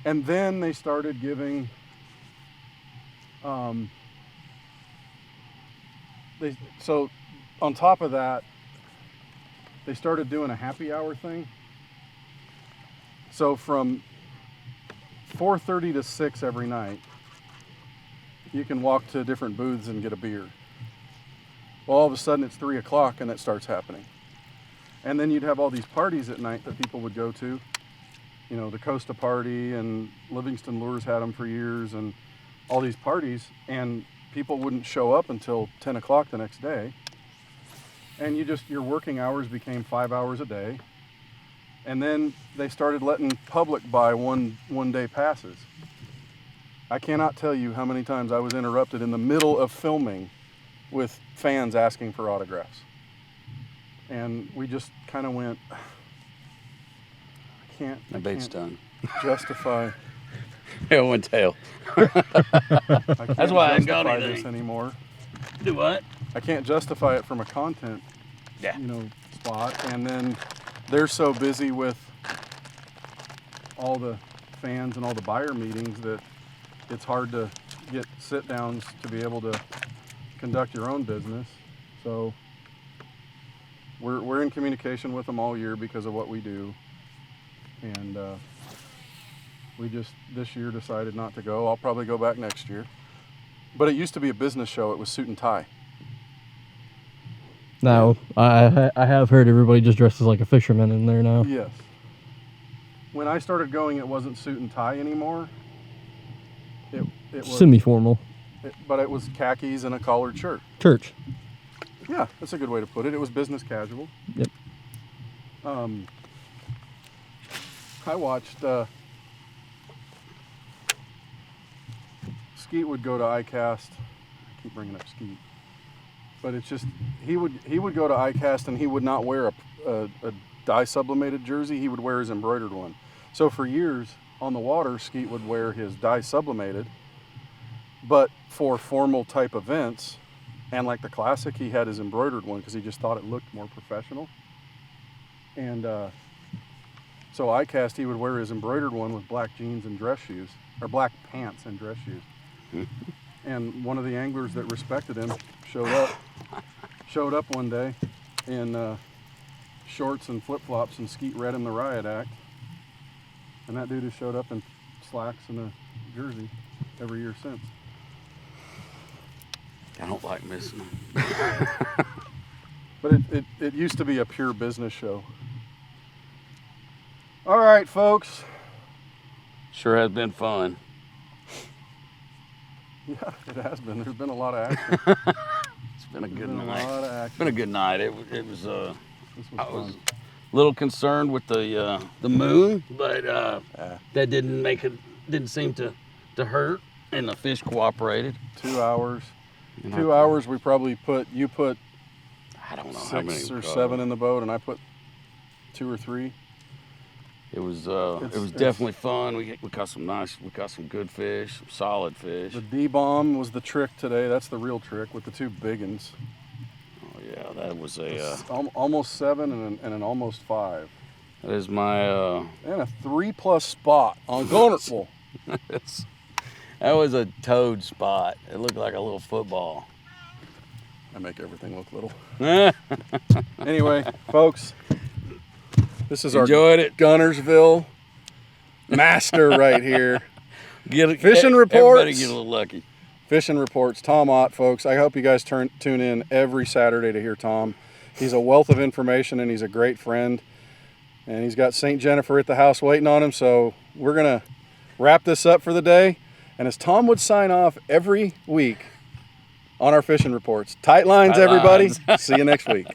and then they started giving. So on top of that, they started doing a happy hour thing. So from 4:30 to 6 every night, you can walk to different booths and get a beer. Well, all of a sudden it's 3 o'clock and that starts happening. And then you'd have all these parties at night that people would go to. The Costa Party, and Livingston Lures had them for years, and all these parties, and people wouldn't show up until 10 o'clock the next day. And your working hours became 5 hours a day. And then they started letting public buy one-day passes. I cannot tell you how many times I was interrupted in the middle of filming with fans asking for autographs. And we just kind of went, I can't done. Justify. Tail and tail. That's why I ain't got this anything anymore. Do what? I can't justify it from a content, spot. And then they're so busy with all the fans and all the buyer meetings that it's hard to get sit downs to be able to conduct your own business. So we're in communication with them all year because of what we do. And we just this year decided not to go. I'll probably go back next year. But it used to be a business show. It was suit and tie. Now, I have heard everybody just dresses like a fisherman in there now. Yes. When I started going, it wasn't suit and tie anymore. It was semi-formal. But it was khakis and a collared shirt. Church. Yeah, that's a good way to put it. It was business casual. Yep. I watched Skeet would go to ICAST. I keep bringing up Skeet, but it's just he would go to ICAST and he would not wear a dye sublimated jersey. He would wear his embroidered one. So for years on the water, Skeet would wear his dye sublimated, but for formal type events and like the classic, he had his embroidered one because he just thought it looked more professional. And so ICAST, he would wear his embroidered one with black jeans and dress shoes, or black pants and dress shoes. And one of the anglers that respected him showed up one day in shorts and flip-flops, and Skeet read him the riot act. And that dude has showed up in slacks and a jersey every year since. I don't like missing them. But it used to be a pure business show. All right, folks. Sure has been fun. Yeah, it has been. There's been a lot of action. It's been a good night. A lot of action. It's been a good night. It was. This was I fun. was a little concerned with the moon, but that didn't make it didn't seem to hurt, and the fish cooperated. 2 hours. And 2 hours. We probably you put I don't know how many 6 or we caught. 7 in the boat, and I put 2 or 3. It was It's- definitely fun. We caught some good fish, some solid fish. The D-bomb was the trick today. That's the real trick with the 2 big uns. Oh yeah, that was a Almost 7 and an almost 5. that is my And a 3+ spot on Guntersville. that was a toad spot. It looked like a little football. I make everything look little. Anyway, folks, this is Enjoyed our it. Guntersville master right here. Fishing Fishing reports. reports. Everybody get a little lucky. Fishing reports. Tom Ott, folks. I hope you guys tune in every Saturday to hear Tom. He's a wealth of information, and he's a great friend. And he's got St. Jennifer at the house waiting on him. So we're going to wrap this up for the day. And as Tom would sign off every week on our fishing reports, tight lines, Tight everybody. lines. See you next week.